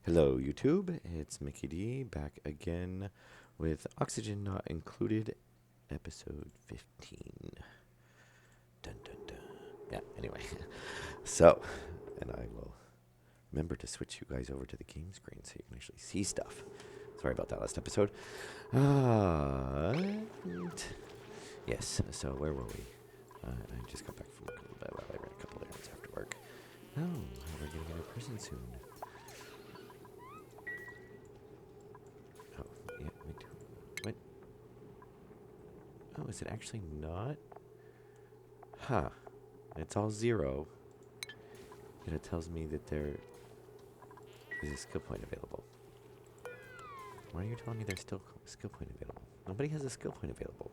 Hello, YouTube. It's Mickey D back again with Oxygen Not Included, episode 15. Dun dun dun. Yeah, anyway. So, and I will remember to switch you guys over to the game screen so you can actually see stuff. Sorry about that last episode. Yes, so where were we? I just got back from work a little bit. Well, I ran a couple errands after work. Oh, we're getting a new person soon. Oh, yeah, we do. What? Oh, is it actually not? Huh. It's all 0. And it tells me that there is a skill point available. Why are you telling me there's still a skill point available? Nobody has a skill point available.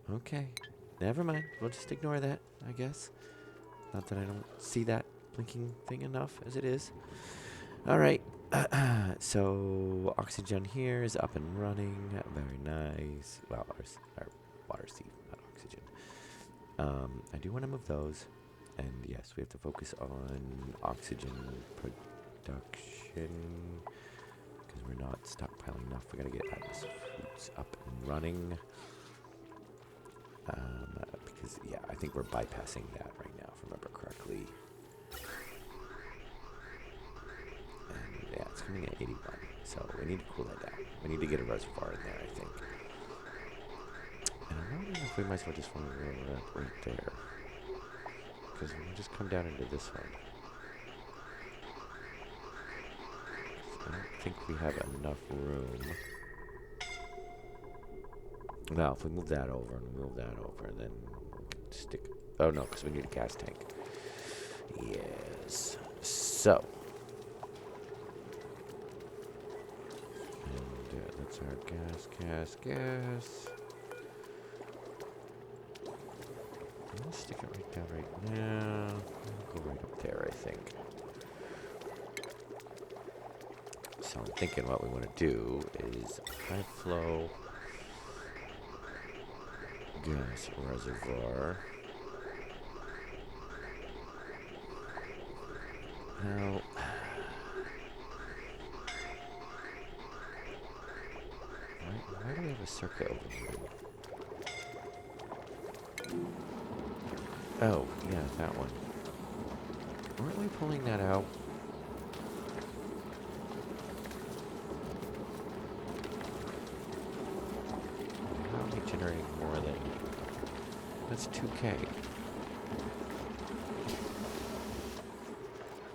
Okay. Never mind. We'll just ignore that, I guess. Not that I don't see that blinking thing enough as it is. Alright. So, oxygen here is up and running. Very nice. Well, our water seed, not oxygen. I do want to move those. And yes, we have to focus on oxygen production. Because we're not stockpiling enough. We gotta get Atlas Foods up and running. Because, yeah, I think we're bypassing that right now, if I remember correctly. And, yeah, it's coming at 81. So we need to cool that down. We need to get a reservoir in there, I think. And I'm wondering if we might as well just want to roll it up right there. Because we'll just come down into this one. I don't think we have enough room. Now, if we move that over and move that over, then stick... Oh, no, because we need a gas tank. Yes. So. And that's our gas. I'm going to stick it right down right now. I'll go right up there, I think. So I'm thinking what we want to do is high flow gas reservoir. Now, why do we have a circuit over here? Oh, yeah, that one. Weren't we pulling that out? How are we generating more than... That's 2K.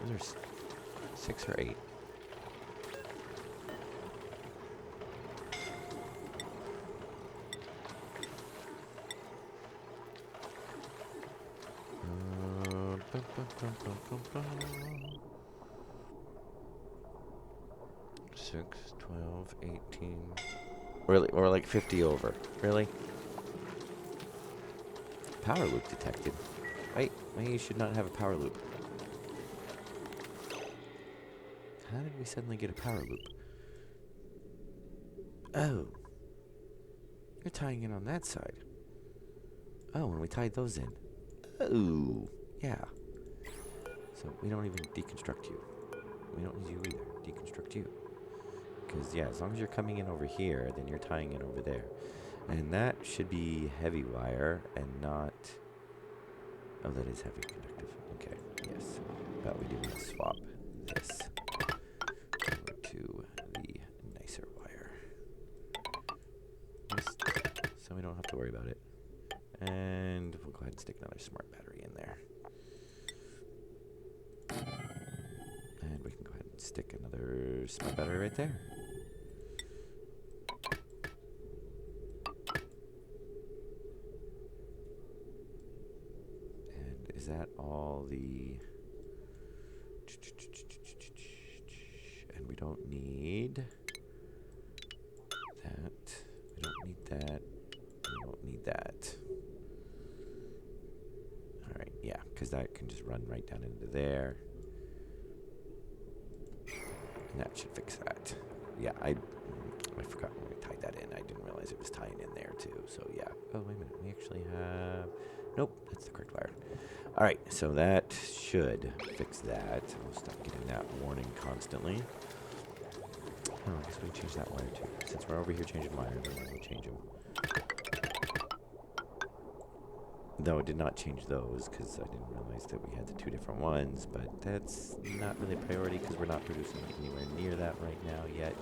Those are 6 or 8. Six, 12, 18. Really? Or like 50 over. Really? Power loop detected. Wait, you should not have a power loop. How did we suddenly get a power loop? Oh. You're tying in on that side. Oh, and we tied those in. Oh. Yeah. So we don't even deconstruct you. We don't need you either. Deconstruct you. Because, yeah, as long as you're coming in over here, then you're tying in over there. And that should be heavy wire and not... Oh, that is heavy conductive. Okay, yes. But we do need to swap this over to the nicer wire. Just so we don't have to worry about it. And we'll go ahead and stick another smart battery in there. And we can go ahead and stick another smart battery right there. Is that all the... And we don't need that. We don't need that. We don't need that. Alright, yeah, because that can just run right down into there. And that should fix that. Yeah, I forgot when we tied that in. I didn't realize it was tying in there too, so yeah. Oh, wait a minute. We actually have... Nope, that's the correct wire. Alright, so that should fix that. We'll stop getting that warning constantly. Oh, I guess we can change that wire too. Since we're over here changing wires, we'll change them. Though it did not change those, because I didn't realize that we had the 2 different ones, but that's not really a priority because we're not producing anywhere near that right now yet.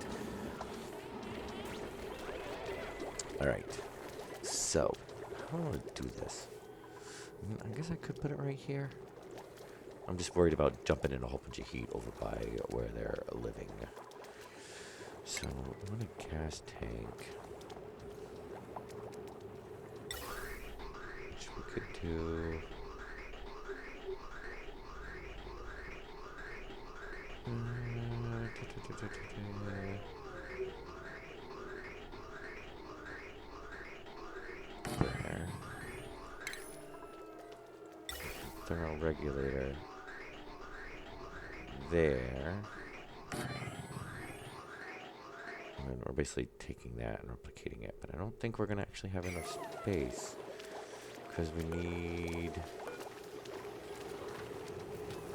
Alright, so, how do I do this? I guess I could put it right here. I'm just worried about jumping in a whole bunch of heat over by where they're living. So, I want a gas tank. Which we could do... there. Thermal regulator. There. And then we're basically taking that and replicating it. But I don't think we're going to actually have enough space. Because we need...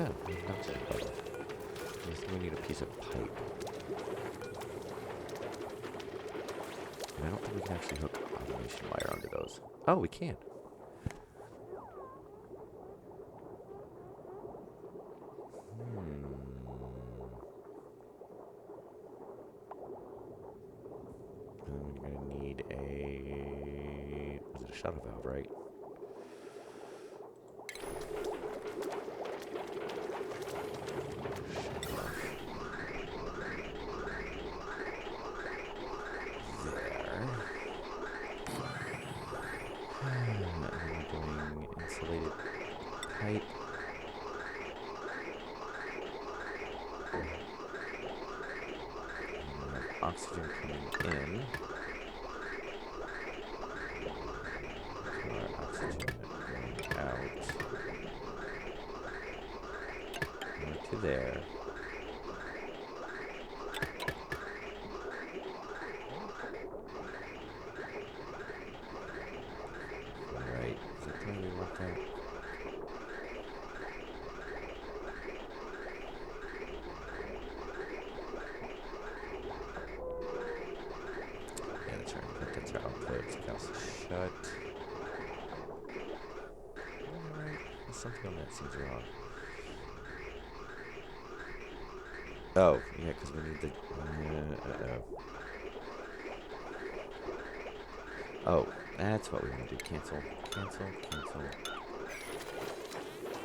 Oh, not so bad. I think we need a piece of pipe. And I don't think we can actually hook automation wire onto those. Oh, we can. And then we're going to need a... Was it a shuttle valve, right? Insulated pipe. Oxygen coming in. Oxygen going out. Over to there. Alright, is that the way we work out? Yeah, that's right. That's our output. House is shut. Alright, there's something on that seems wrong. Oh, yeah, because we need the... Oh, that's what we want to do. Cancel. Cancel. Cancel.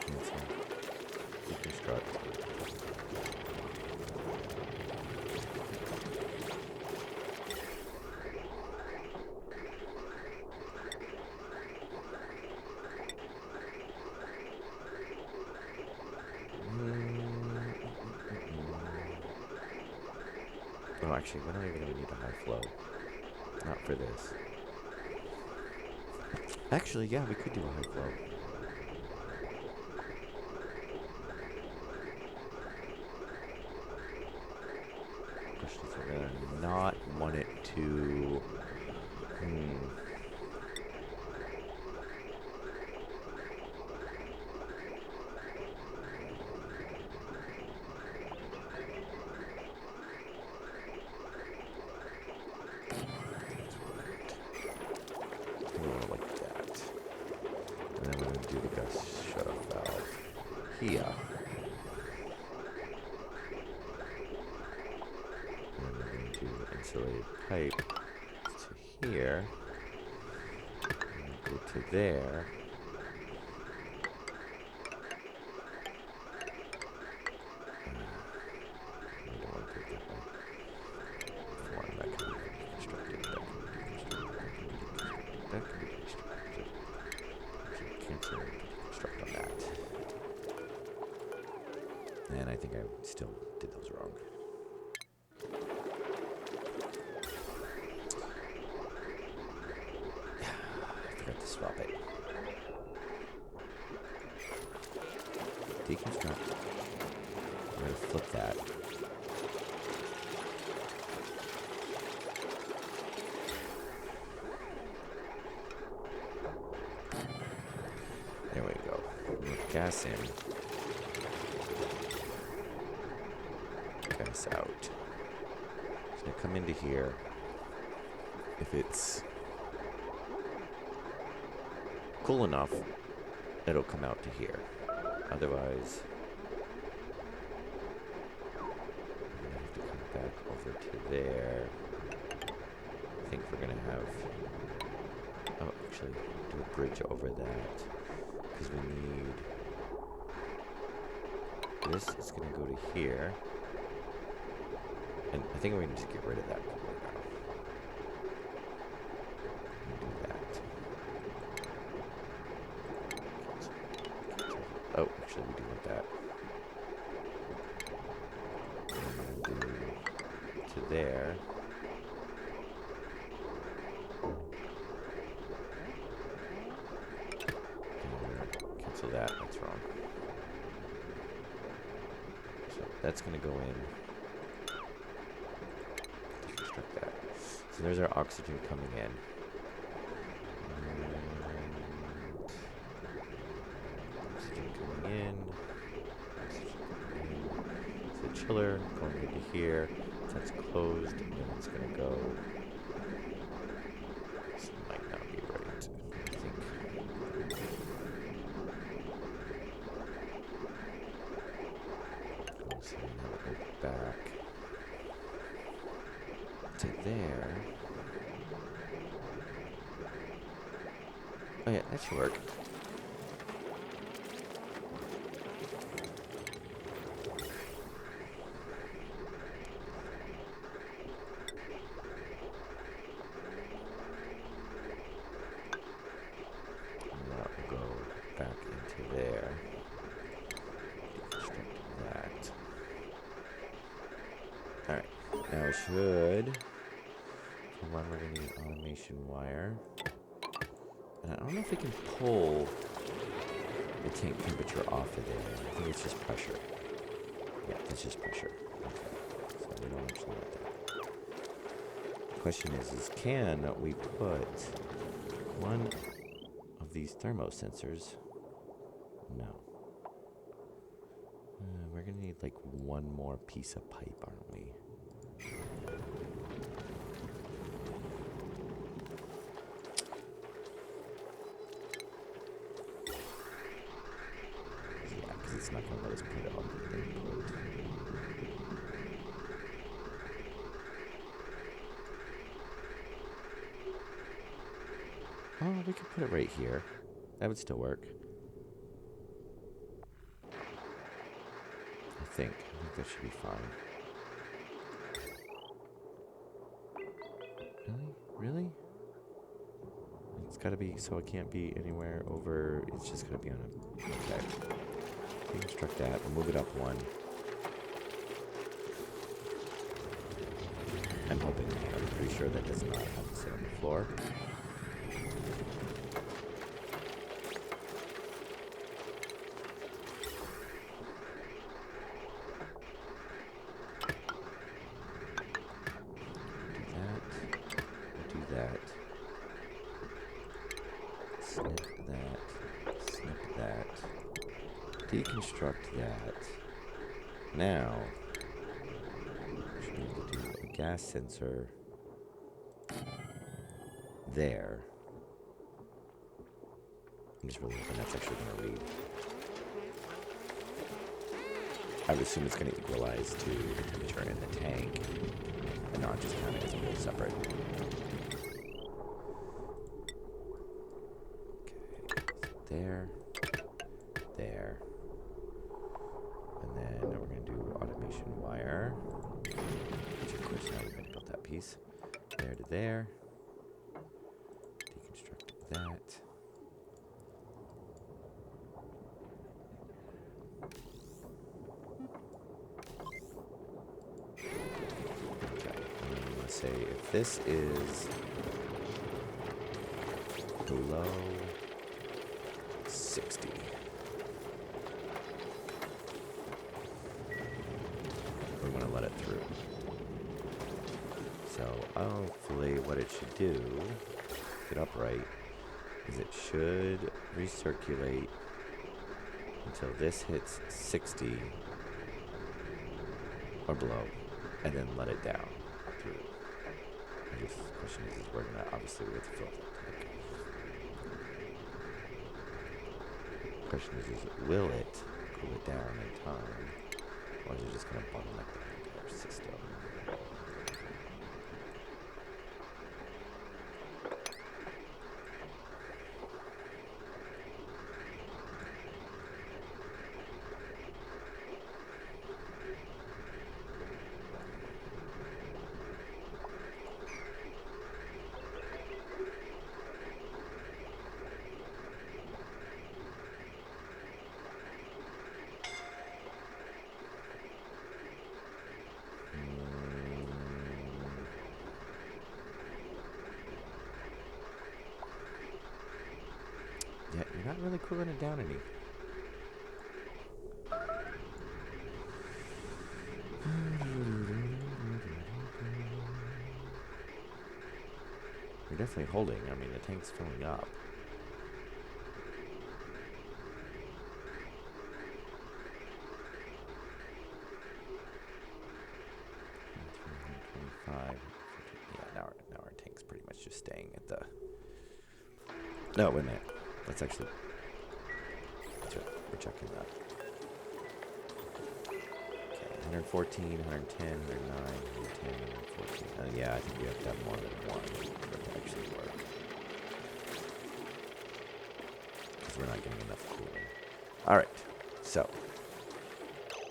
Cancel. Deconstruct. Oh, actually, we're not even going to need a high flow. Not for this. Actually, yeah, we could do a high flow. Question is, we're going to not want it to... like that. And then we're going to do the gas shut-off valve here. And then we're going to do the insulated pipe to here. And go to there. I don't want to do it that way. One that can be constructed. That can be constructed. Cancel and construct on that. And I think I still did those wrong. I forgot to swap it. Deconstruct. I'm going to flip that. There we go. go. With gas in. Gas out. It's gonna come into here. If it's cool enough, it'll come out to here. Otherwise, I'm gonna have to come back over to there. I think we're gonna have, oh, actually, do a bridge over that, because we need, this is gonna go to here, and I think we can just get rid of that for now. Do that. Oh, actually, we do want that. And do to there. Cancel that. That's wrong. So that's going to go in. Deconstruct that. So there's our oxygen coming in. Oxygen coming in. So chiller going into here. That's closed. And then it's going to go. This might not be right. I think. So now we'll go back to there. Oh yeah, that should work. And that will go back into there. Deconstruct that. Alright, now it should. For one, we're going to need automation wire. And I don't know if we can pull the tank temperature off of there. I think it's just pressure. Yeah, it's just pressure. Okay. So we don't actually want that. The question is can we put one of these thermosensors? No. We're going to need like one more piece of pipe, aren't we? It's not going to let us put it on the input. Oh, we could put it right here. That would still work. I think that should be fine. Really? It's got to be, so it can't be anywhere over, it's just going to be on a, okay. Deconstruct that, we'll move it up one. I'm hoping, I'm pretty sure that does not have to sit on the floor. Do that. Snip that. Snip that. Deconstruct that. Now, we should be able to do a gas sensor there. I'm just really hoping that's actually going to read. I would assume it's going to equalize to the temperature in the tank and not just count it as a whole separate. Okay, there, there. And then we're going to do automation wire, which of course now we're going to build that piece. There to there. Deconstruct that. Okay, and I'm going to say if this is below 60. We want to let it through. So hopefully what it should do, get upright, is it should recirculate until this hits 60 or below, and then let it down through. I guess the question is we're gonna obviously we have to fill that tank. Question is will it cool it down in time, or is it just gonna bottleneck the entire system? Yeah, you're not really cooling it down any. You're definitely holding. I mean, the tank's filling up. Yeah, now our tank's pretty much just staying at the... No, wait a minute. Let's actually... That's right. We're checking that. Okay, 114, 110, 109, 110, 114. Yeah, I think we have to have more than one for it to actually work. Because we're not getting enough cooling. Alright, so...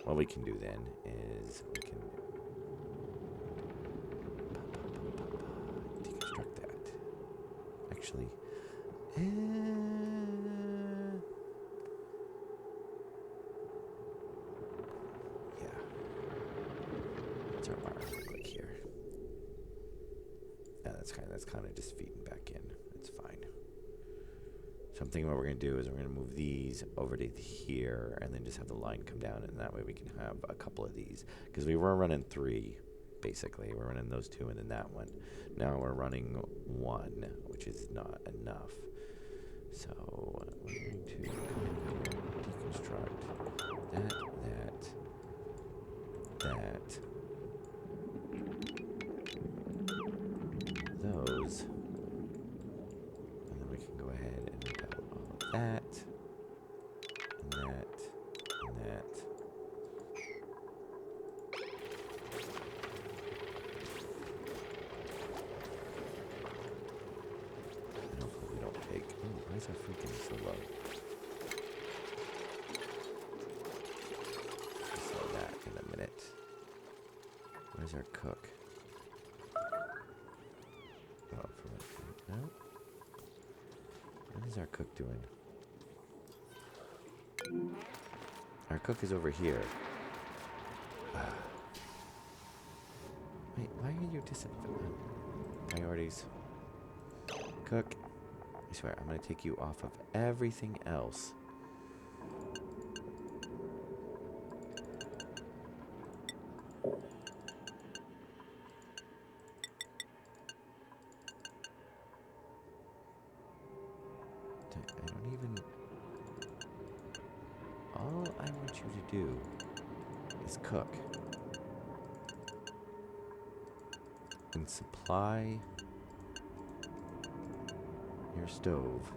What we can do then is we can... deconstruct that. Actually... yeah. Let's our wire real quick here. Yeah, that's kind of just feeding back in. That's fine. So I'm thinking what we're gonna do is we're gonna move these over to here, and then just have the line come down, and that way we can have a couple of these. Because we were running 3, basically. We're running those 2 and then that one. Now we're running 1, which is not enough. So we're going to come in here, deconstruct that, those, and then we can go ahead and make out all of that, and that, and that. And hopefully we don't take... Oh, why is our freaking so low? Slow that in a minute. Where's our cook? Oh, for what? No? What is our cook doing? Our cook is over here. Wait, why are you disappearing? Priorities. Cook. I swear, I'm going to take you off of everything else. I don't even... All I want you to do is cook. And supply your stove.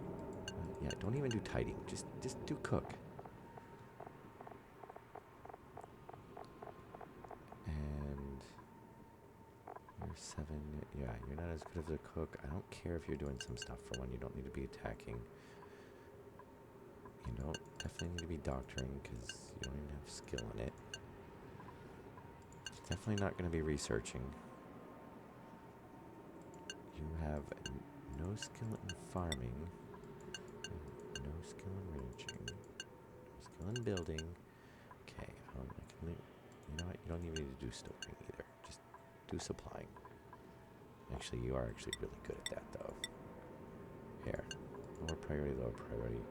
Yeah, don't even do tidying. Just do cook. And you're 7. Yeah, you're not as good as a cook. I don't care if you're doing some stuff for one. You don't need to be attacking. You don't definitely need to be doctoring because you don't even have skill in it. It's definitely not going to be researching. You have no skill in farming, no skill in ranching, no skill in building. Okay, you know what? You don't even need to do storing either. Just do supplying. Actually, you are actually really good at that, though. Here, lower priority, lower priority,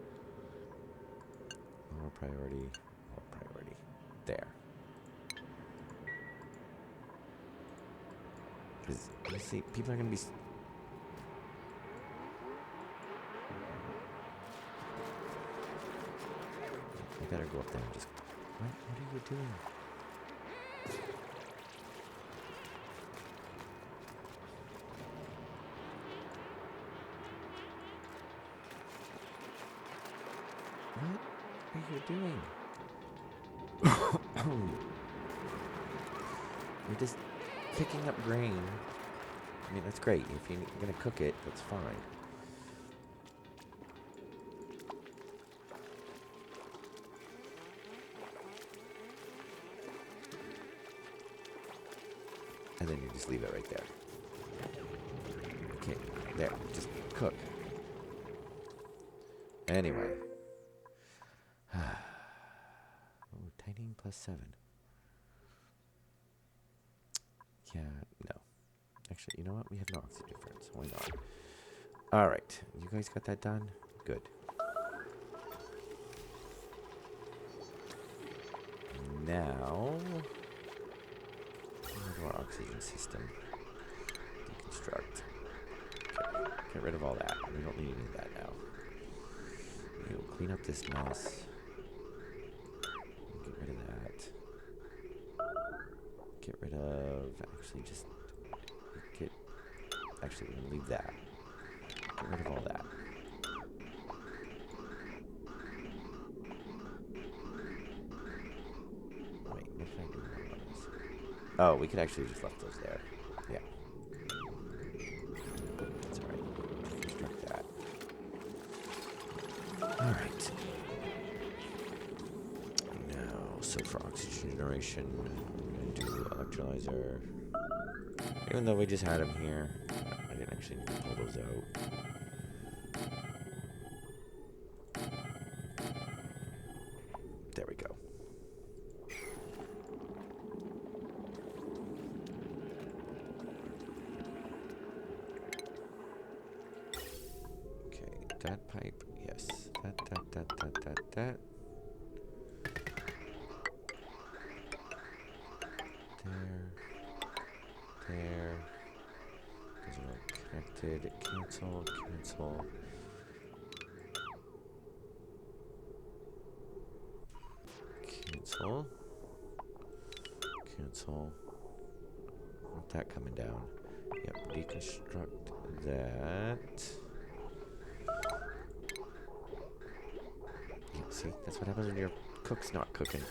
lower priority, lower priority. There. Because you see, people are gonna be. I better go up there and just... What are you doing? What are you doing? You're just picking up grain. I mean, that's great. If you're going to cook it, that's fine. And then you just leave it right there. Okay, there. Just cook. Anyway. Oh, tidying +7. Yeah, no. Actually, you know what? We have no oxygen difference. Why not? Alright. You guys got that done? Good. Now... into our oxygen system. Deconstruct. Okay. Get rid of all that. We don't need any of that now. We'll clean up this mess. Get rid of that. Get rid of... Actually, just... Get... Actually, we're going to leave that. Get rid of all that. Wait, what did I do wrong on this? Oh, we could actually just left those there. Yeah. That's alright. Deconstruct that. Alright. Now, so for oxygen generation, I'm going to do electrolyzer. Even though we just had them here, I didn't actually need to pull those out. There we go. Okay, that pipe, yes. That. There. Those are all connected. Cancel. Want that coming down. Yep, deconstruct that. Yeah, see, that's what happens when your cook's not cooking.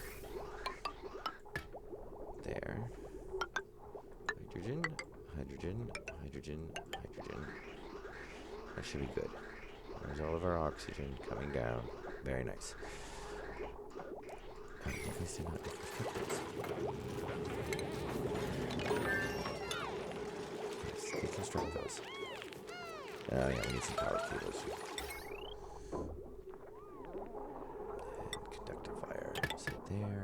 There. Hydrogen. That should be good. There's all of our oxygen coming down. Very nice. I guess they're not deconstruct those. Let's deconstruct those. Oh yeah, we need some power cables. And conductive wire. So there.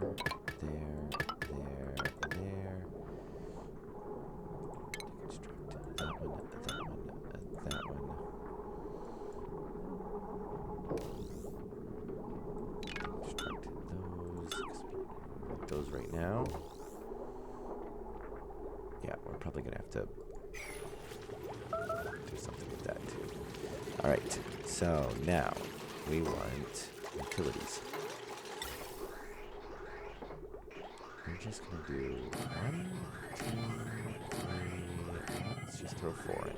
Those right now. Yeah, we're probably gonna have to do something with that too. Alright, so now we want utilities. We're just gonna do 1, 2, 3, let's just throw 4 in.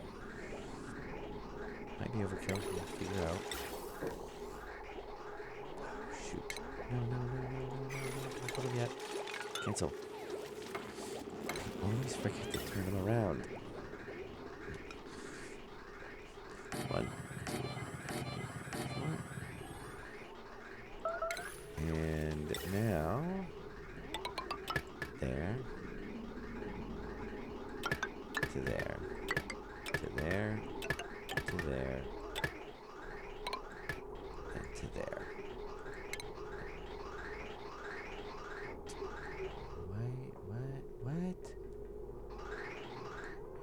Might be overkill, we'll figure out. Oh, shoot. No. Don't put them yet. Cancel. Always forget to turn them around. 1, 2, 3, 4. And now, there, to there, to there, to there, and to there. What?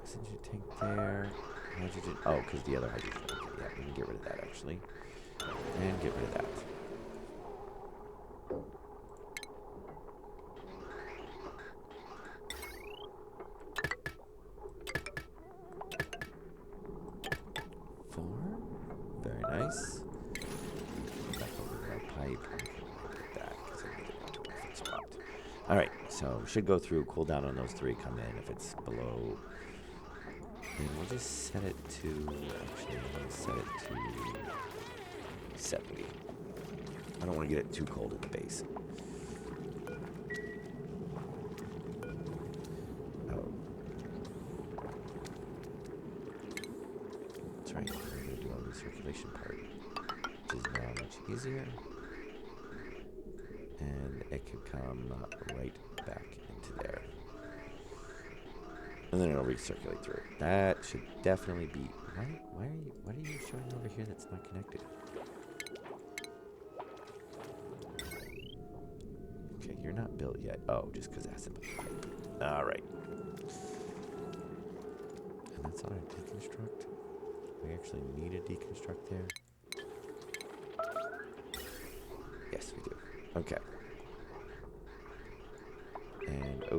Oxygen tank there. Hydrogen. Oh, because the other hydrogen. Okay, yeah, we can get rid of that actually. And get rid of that. Four. Very nice. Back over to our pipe. Get that. Alright, so should go through, cool down on those 3, come in. If it's below, then we'll just set it to, actually, I'm going to set it to 70. I don't want to get it too cold at the base. Oh. That's right, we're going to do our recirculation part, which is now much easier. And it can come right back into there. And then it'll recirculate through. That should definitely be... What are you showing over here that's not connected? Okay, you're not built yet. Oh, just because it hasn't been piped. Alright. And that's on our deconstruct. We actually need a deconstruct there. Yes, we do. Okay. And, oh.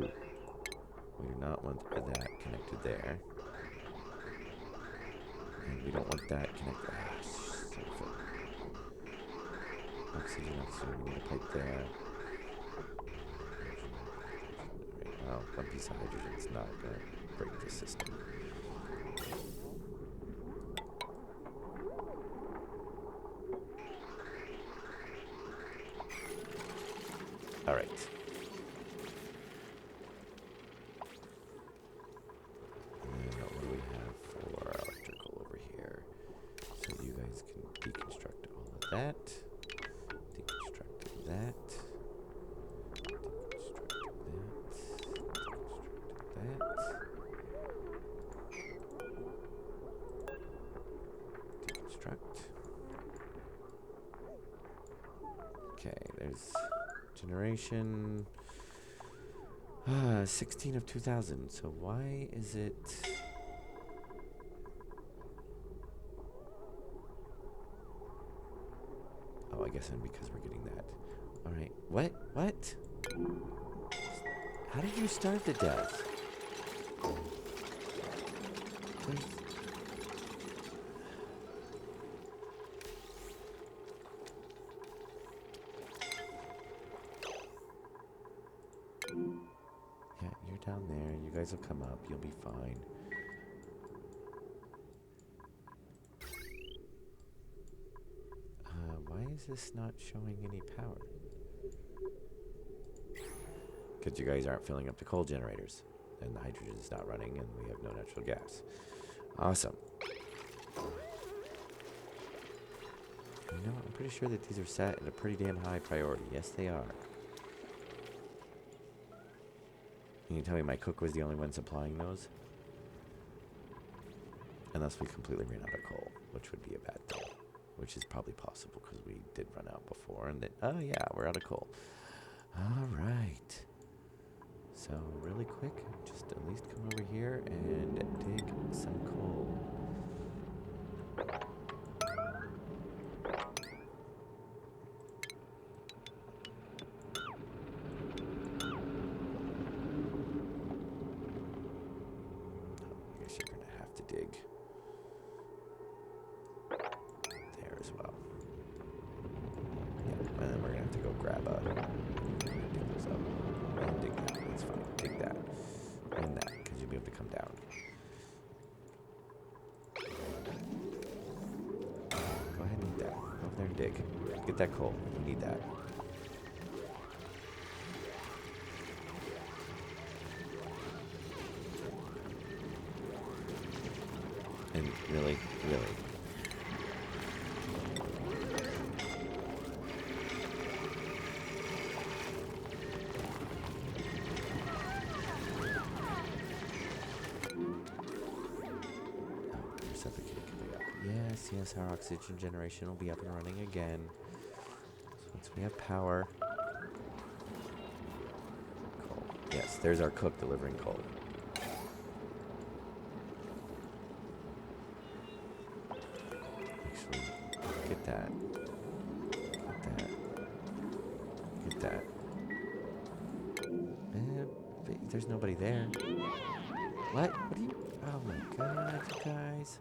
We do not want that connected there. And we don't want that connected. Oxygen, we need a pipe there. Well, one piece of hydrogen is not going to break the system. All right. And then what do we have for electrical over here? So you guys can deconstruct all of that. Deconstruct that. Deconstruct. Okay, there's generation 16 of 2000. So why is it... Oh, I guess then because we're getting that. All right. What? How did you starve to death? Yeah, you're down there. You guys will come up. You'll be fine. Why is this not showing any power? Because you guys aren't filling up the coal generators. And the hydrogen is not running, and we have no natural gas. Awesome. You know, I'm pretty sure that these are set at a pretty damn high priority. Yes, they are. Can you tell me my cook was the only one supplying those? Unless we completely ran out of coal, which would be a bad thing. Which is probably possible because we did run out before, and then, oh yeah, we're out of coal. All right. So really quick, just at least come over here and dig some coal. I guess you're gonna have to dig there as well. Yeah, and then we're gonna have to go grab a. Dig those up. And dig that. That's fine. Dig that. And that, because you'll be able to come down. Go ahead and dig that. Go over there and dig. Get that coal. We need that. And really. Yes, our oxygen generation will be up and running again. So once we have power. Coal. Yes, there's our cook delivering coal. Actually, get that. Get that. There's nobody there. What? What are you? Oh my god, you guys.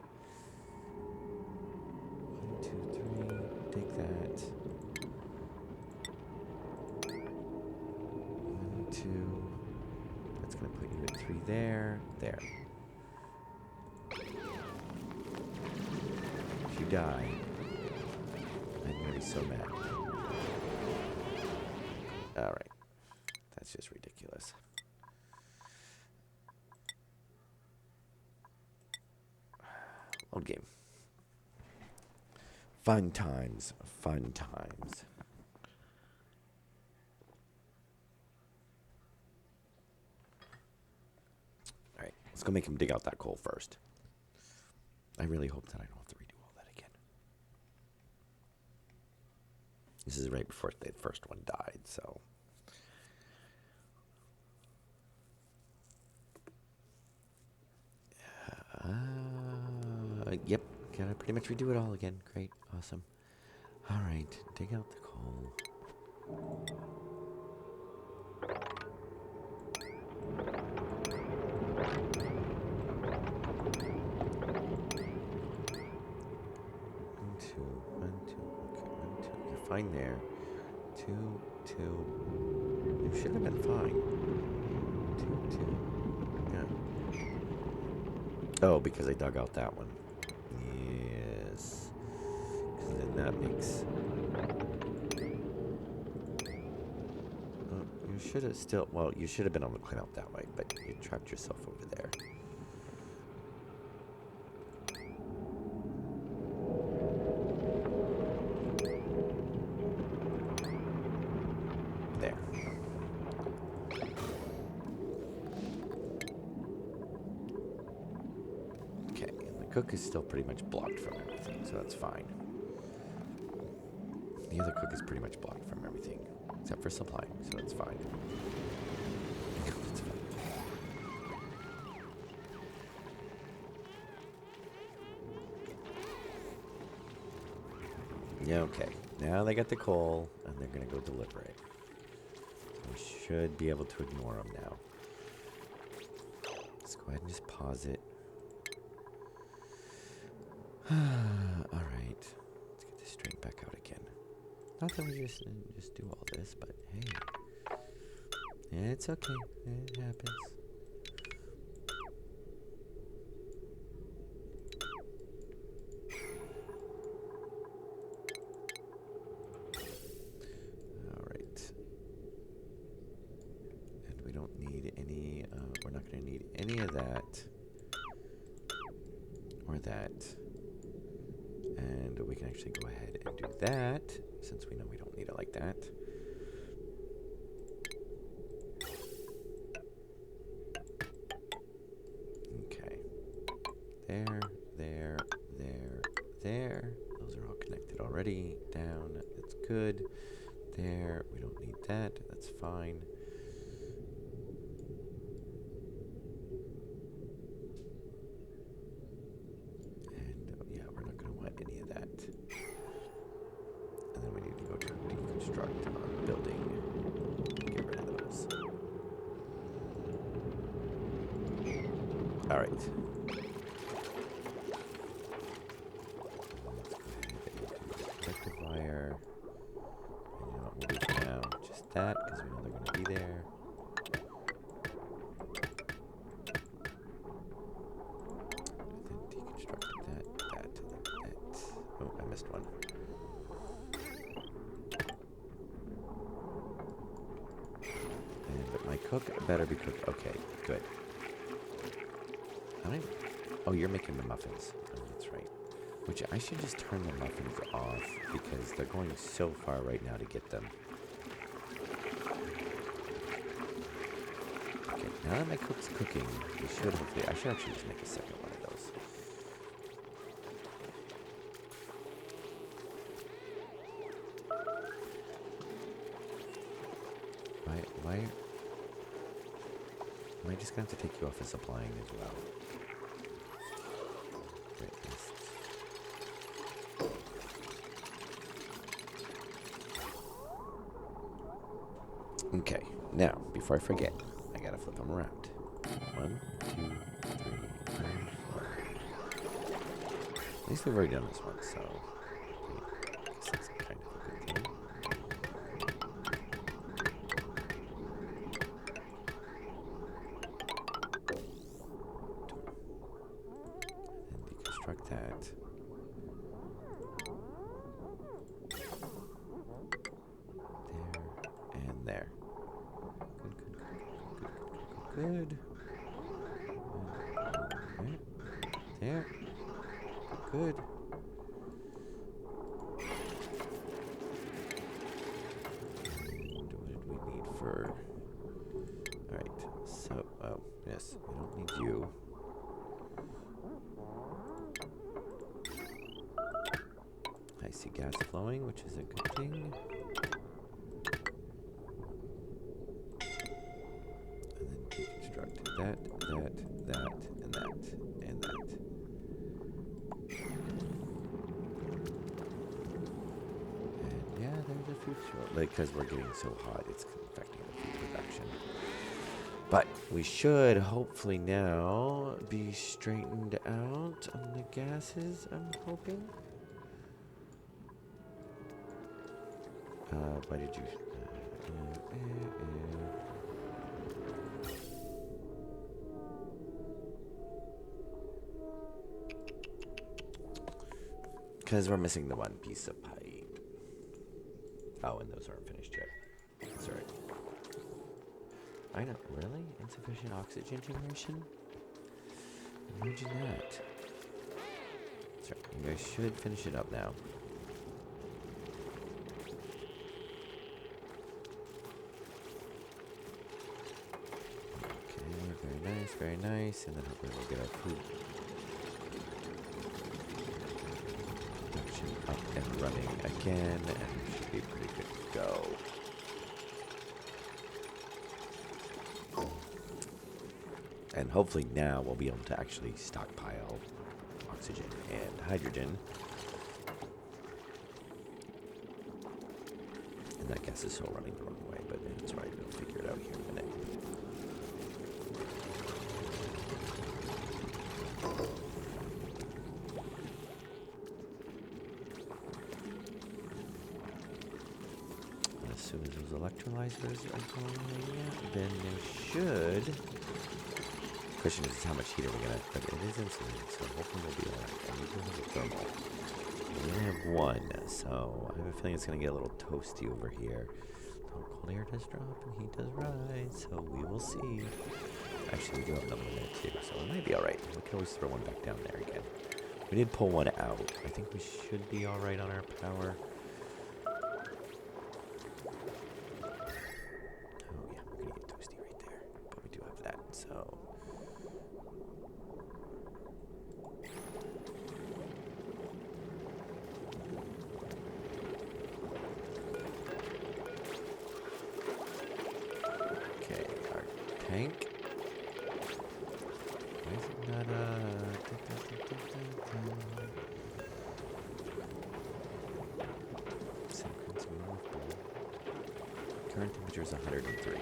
1, 2, 3. Take that. 1, 2. 3 there. There. If you die, I'm gonna be so mad. Alright. That's just ridiculous. Old game. Fun times. Fun times. Alright, let's go make him dig out that coal first. I really hope that I don't have to redo all that again. This is right before the first one died, so... Yep, gotta pretty much redo it all again. Great, awesome. Alright, dig out the coal. 1, 2, okay, 1, 2, you're fine there. 2, 2, you should have been fine. 2, 2, yeah. Oh, because I dug out that one. Yes. Because then that makes... you should have still... Well, you should have been able to clean out that way, but you trapped yourself over there. There. Okay, and the cook is still pretty much blocked from everything, so that's fine. The other cook is pretty much blocked from everything, except for supply, so that's fine. That's fine. Yeah, okay. Now they got the coal, and they're going to go deliver it. So we should be able to ignore them now. Let's go ahead and just pause it. Alright. Let's get this string back out again. Not that we just do all this, but hey. It's okay. It happens. Alright. And we don't need any, we're not going to need any of that. Or that. And we can actually go ahead and do that, since we know we don't need it like that. Okay. There, there, there, there. Those are all connected already. Down, that's good. There, we don't need that. That's fine. All right. Let's go ahead and do protective wire. And you know what, we'll do for now just that, because we know they're going to be there. And then deconstructed that, that. Oh, I missed one. And my cook better be cooked. Okay, good. Oh, you're making the muffins. Oh, that's right. Which I should just turn the muffins off because they're going so far right now to get them. Okay, now that my cook's cooking, we should hopefully... I should actually just make a second one of those. Why... Am I just going to have to take you off of supplying as well? Okay, now, before I forget, I gotta flip them around. 1, 2, 3, 4. At least we've already done this one, so I guess that's kind of a good thing. there. Good. There. Good. What did we need for... Alright, so... Oh, yes, we don't need you. I see gas flowing, which is a good thing. And then deconstruct that, and that, and that. And yeah, there's a food short. Because we're getting so hot, it's affecting the food production. But we should hopefully now be straightened out on the gases, I'm hoping. Why did you... Because we're missing the one piece of pipe. Oh, and those aren't finished yet. That's right. I know. Really? Insufficient oxygen generation? Imagine that. That's right. You guys should finish it up now. Very nice, and then hopefully we'll get our food production up and running again, and we should be pretty good to go. And hopefully now we'll be able to actually stockpile oxygen and hydrogen. And that gas is still running the wrong way, but it's right, we'll figure it out here in a minute. As soon as those electrolyzers are going, then they should. The question is how much heat are we gonna? But it is insulated, so hopefully we'll be alright. And we do have a thermal. We only have one, so I have a feeling it's gonna get a little toasty over here. Cold air does drop and heat does rise, so we will see. Actually, we do have another one there too, so it might be alright. We can always throw one back down there again. We did pull one out. I think we should be alright on our power. So okay, our tank. Why is it not current temperature is 103.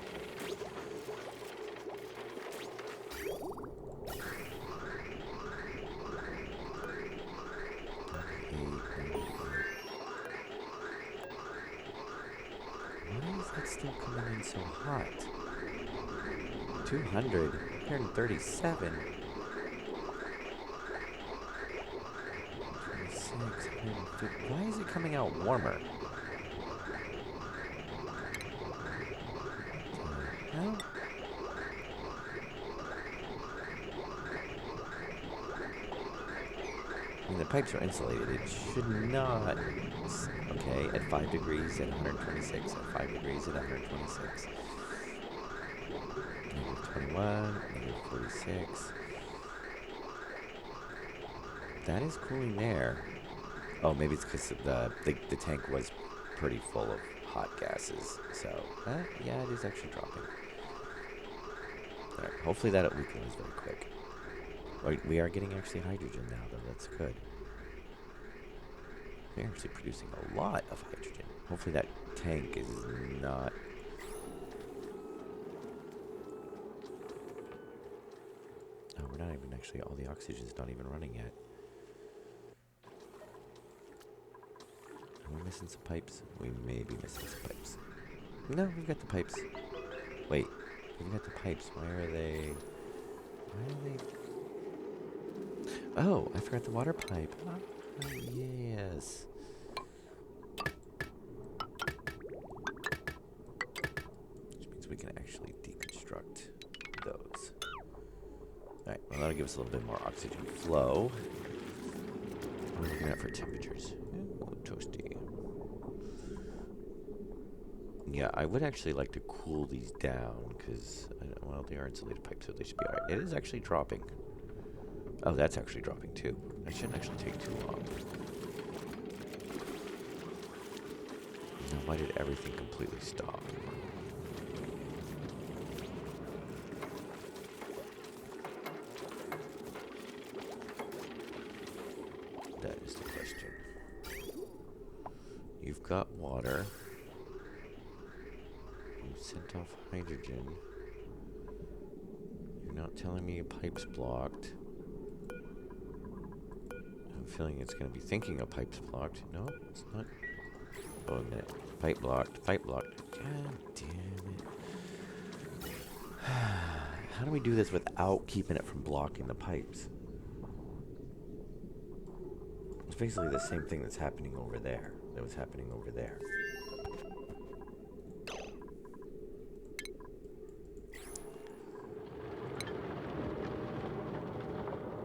Still coming in so hot. 200, 137. 26, 150. Why is it coming out warmer? Hell? I mean, the pipes are insulated. It should not. Okay, at 5 degrees at 126, at 5 degrees at 126. Negative 21, negative 46. That is cooling there. Oh, maybe it's because the tank was pretty full of hot gases. So, yeah, it is actually dropping. Alright, hopefully that we cools very quick. Right, we are getting actually hydrogen now, though. That's good. We're actually producing a lot of hydrogen. Hopefully that tank is not... No, we're not even actually... All the oxygen's not even running yet. Are we missing some pipes? We may be missing some pipes. No, we've got the pipes. Wait, we've got the pipes. Why are they... Oh, I forgot the water pipe. Oh, yes. actually deconstruct those. Alright, well that'll give us a little bit more oxygen flow. What are we looking at for temperatures? Ooh, toasty. Yeah, I would actually like to cool these down, because, well, they are insulated pipes, so they should be alright. It is actually dropping. Oh, that's actually dropping too. That shouldn't actually take too long. Now, why did everything completely stop? That is the question. You've got water. You've sent off hydrogen. You're not telling me a pipe's blocked. I'm feeling it's going to be thinking a pipe's blocked. No, it's not. Oh, a minute. Pipe blocked. Pipe blocked. God damn it. How do we do this without keeping it from blocking the pipes? It's basically the same thing that's happening over there. That was happening over there.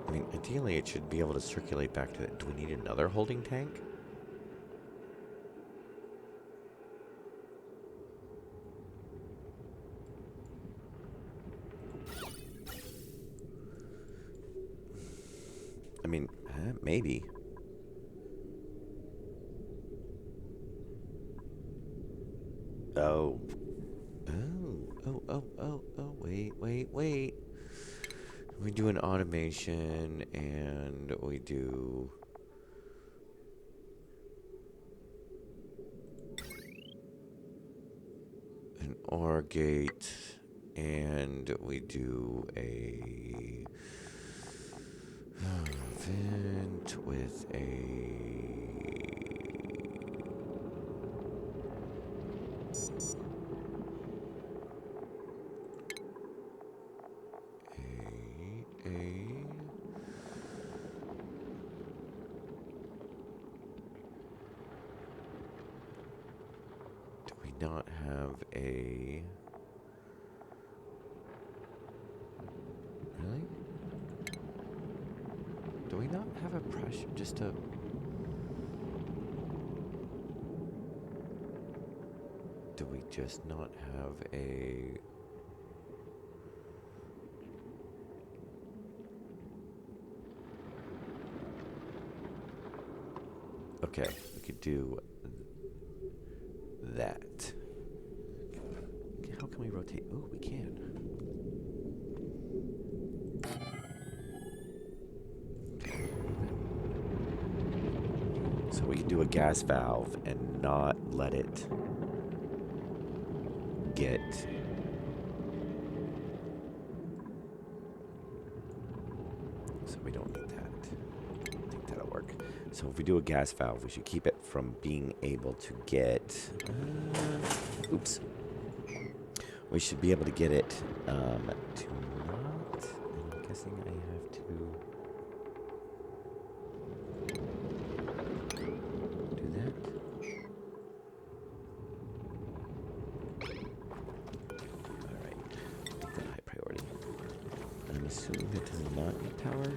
I mean, ideally it should be able to circulate back to it. Do we need another holding tank? I mean, maybe. Oh. Oh, wait. We do an automation, and we do... an OR gate, and we do a... vent with do we not have a... Really? Do we not have a pressure, just a... Do we just not have a... Okay, we could do that. How can we rotate? Oh, we can. So we can do a gas valve and not let it get... So we don't need that. I think that'll work. So if we do a gas valve, we should keep it from being able to get... oops. We should be able to get it to not... I'm guessing I have to... do that. Alright. Make that high priority. I'm assuming that does not need power.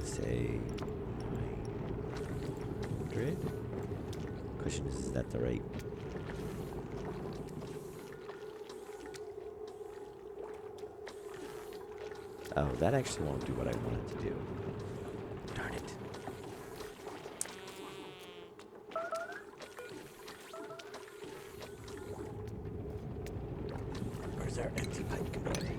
Say 900. Question is that the right? Oh, that actually won't do what I want it to do. Darn it. Where's our empty pipe going?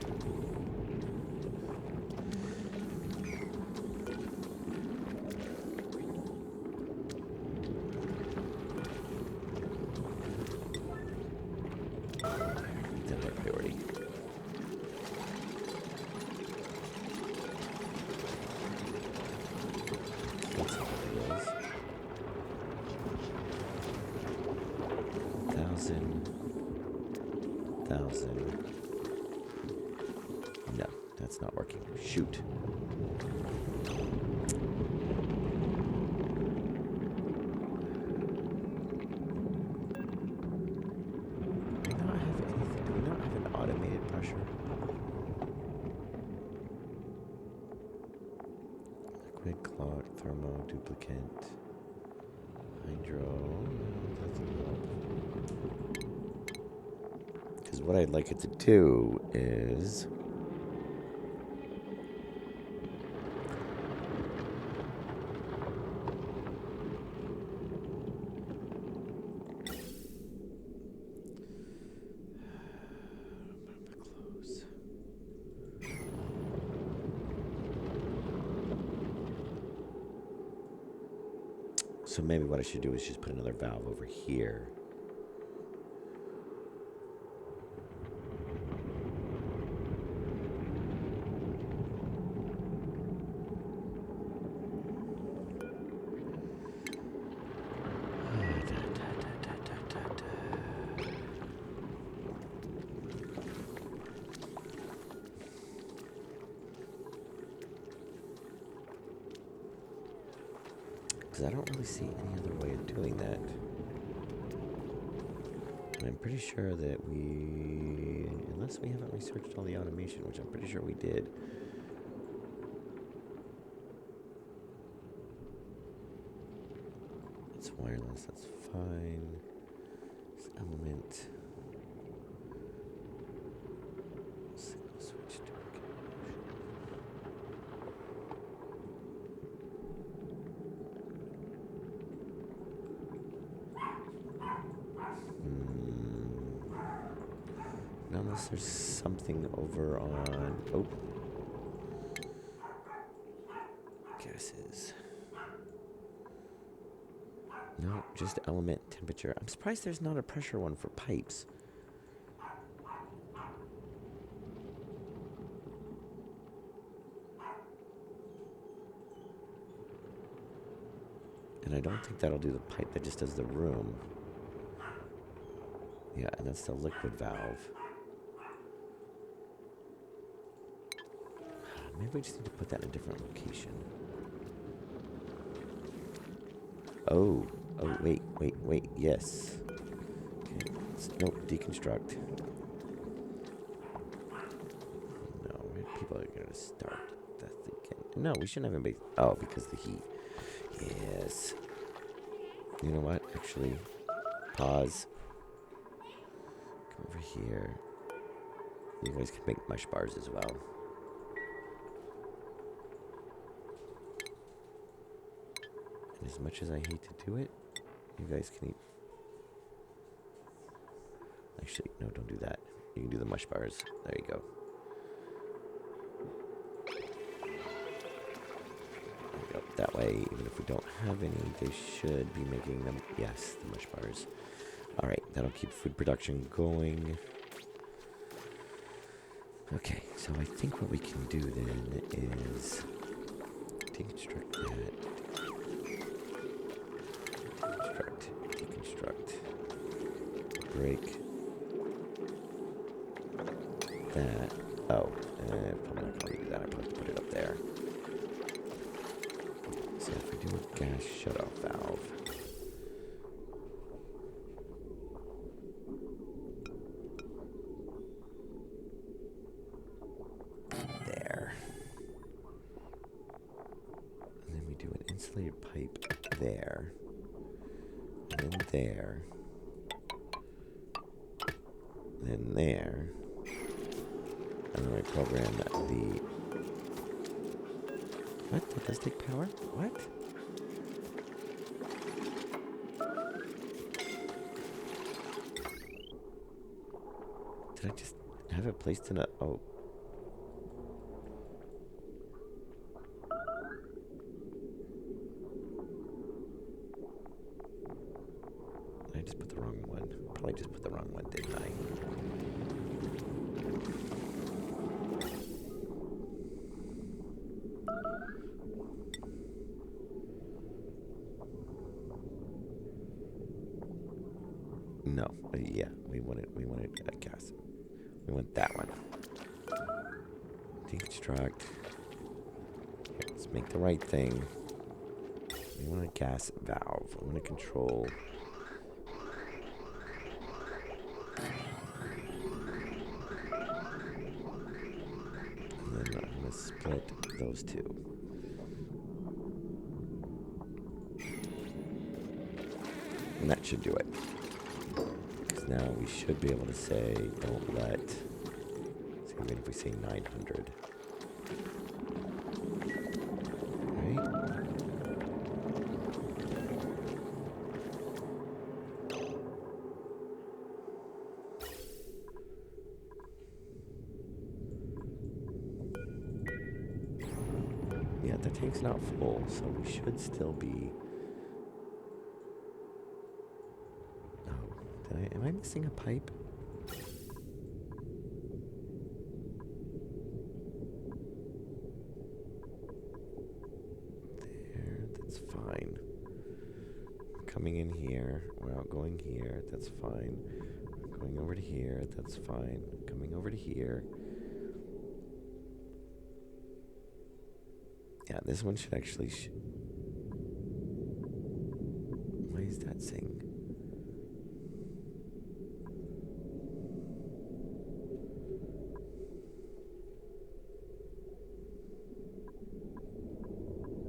That's our priority. That's all it is. 1,000. No, that's not working. Shoot. Red clot, thermo, duplicate, hydro. Because what I'd like it to do is... So maybe what I should do is just put another valve over here. Because I don't really see any other way of doing that. And I'm pretty sure that we... Unless we haven't researched all the automation, which I'm pretty sure we did. It's wireless, that's fine. This element... Single switch to unless there's something over on... Oh. Gases. No, just element temperature. I'm surprised there's not a pressure one for pipes. And I don't think that'll do the pipe, that just does the room. Yeah, and that's the liquid valve. Maybe we just need to put that in a different location. Oh, wait, yes. Okay, nope, deconstruct. No, people are gonna start that again. No, we shouldn't have anybody. Oh, because the heat. Yes. You know what? Actually, pause. Come over here. You guys can make mush bars as well. And as much as I hate to do it, you guys can eat. Actually, no, don't do that. You can do the mush bars. There you go. That way, even if we don't have any, they should be making them. Yes, the mush bars. Alright, that'll keep food production going. Okay, so I think what we can do then is deconstruct that. Deconstruct. Break that. Oh, probably not going to do that. I probably have to put it up there. So if we do a gas shutoff valve. There. And then we do an insulated pipe there. And then there. Then there. And then I program the... What? That does take power? What? Did I just have it placed in a... Oh. Did I just put the wrong one? Probably just put the wrong one, didn't I? No, yeah, we wanted gas. We want that one. Deconstruct. Here, let's make the right thing. We want a gas valve. I want to control. And then I'm going to split those two. And that should do it. Because now we should be able to say, don't let... So even if we say 900. Right? Yeah, the tank's not full, so we should still be... Oh, am I missing a pipe? There, that's fine. Coming in here, we're outgoing here, that's fine. Going over to here, that's fine. Coming over to here. Yeah, this one should actually... Why is that saying?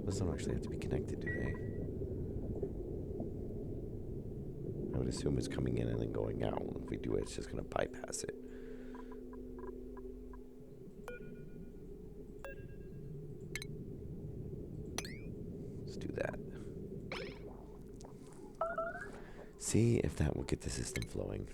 Those don't actually have to be connected, do they? I would assume it's coming in and then going out. If we do it, it's just going to bypass it. Let's do that. See if that will get the system flowing.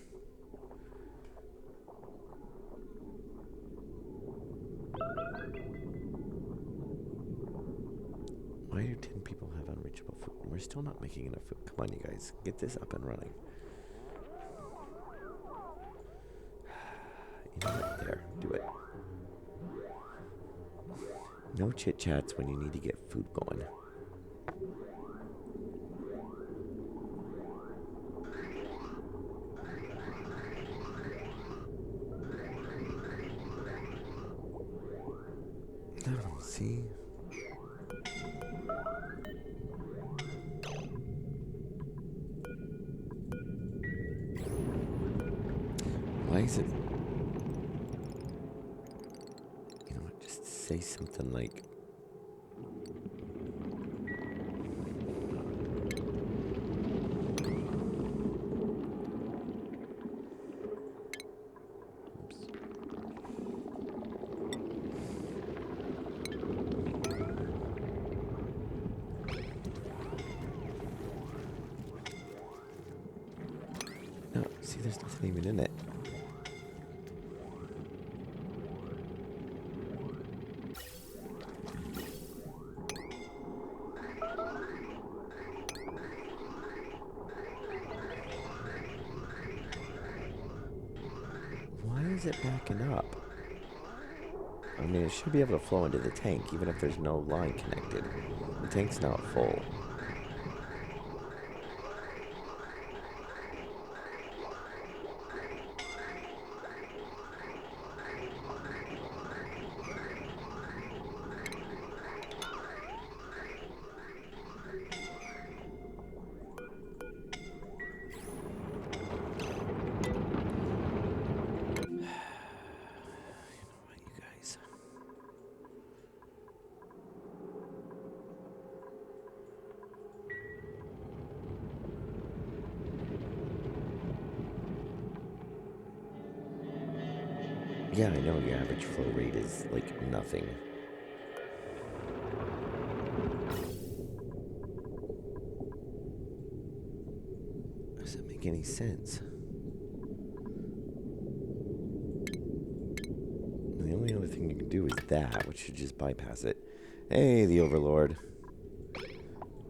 Why do 10 people have unreachable food? We're still not making enough food. Come on, you guys. Get this up and running. You know what? There. Do it. No chit-chats when you need to get food going. No, see? Why is it... You know what, just say something like... No, see, there's nothing even in it. Why is it backing up? I mean, it should be able to flow into the tank, even if there's no line connected. The tank's not full. Yeah, I know your average flow rate is like nothing. Does that make any sense? The only other thing you can do is that, which should just bypass it. Hey, the Overlord.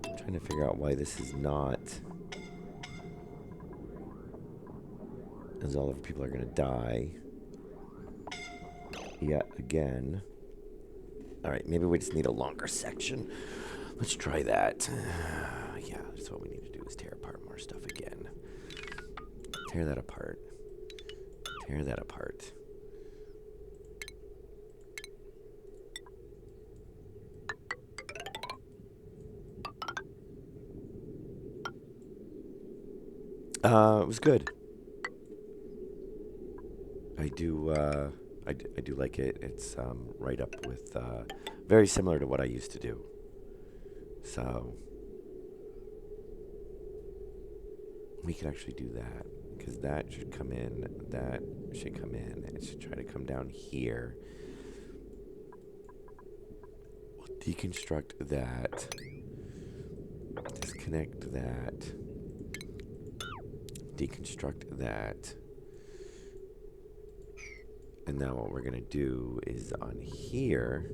I'm trying to figure out why this is not... As all of the people are going to die. Yet again. Alright, maybe we just need a longer section. Let's try that. Yeah, that's what we need to do, is tear apart more stuff again. Tear that apart. Tear that apart. It was good. I do like it. It's right up with very similar to what I used to do. So we could actually do that, because that should come in, that should come in, it should try to come down here. We'll deconstruct that, disconnect that, deconstruct that, and now what we're gonna do is on here,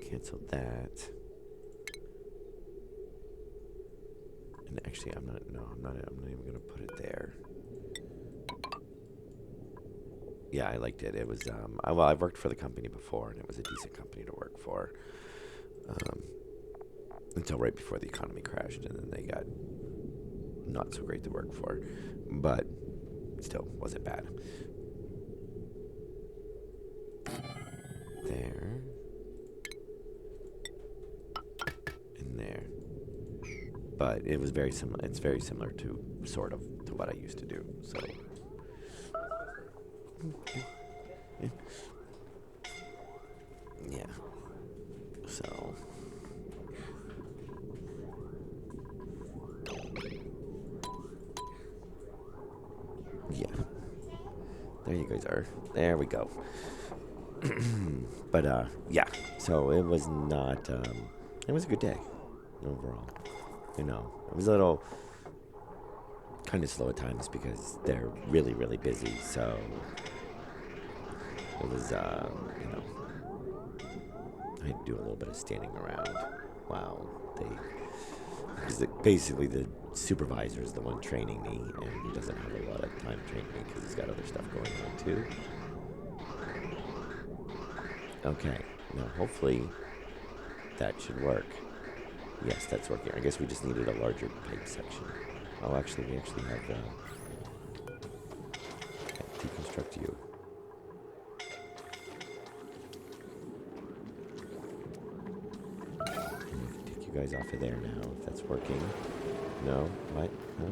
cancel that. And actually, I'm not even gonna put it there. Yeah, I liked it. It was, well, I've worked for the company before, and it was a decent company to work for. Until right before the economy crashed, and then they got not so great to work for. But still, wasn't bad. There. And there. But it was very similar. It's very similar to, sort of, to what I used to do, so... Yeah. So... Yeah. There you guys are. There we go. But, yeah. So it was not, it was a good day, overall. You know, it was a little kind of slow at times because they're really, really busy, so... It was, you know... I had to do a little bit of standing around while they... Because basically the supervisor is the one training me, and he doesn't have a lot of time training me because he's got other stuff going on too. Okay, now hopefully that should work. Yes, that's working. I guess we just needed a larger pipe section. Oh, actually, we actually have deconstruct you. Take you guys off of there now, if that's working. No? What? No?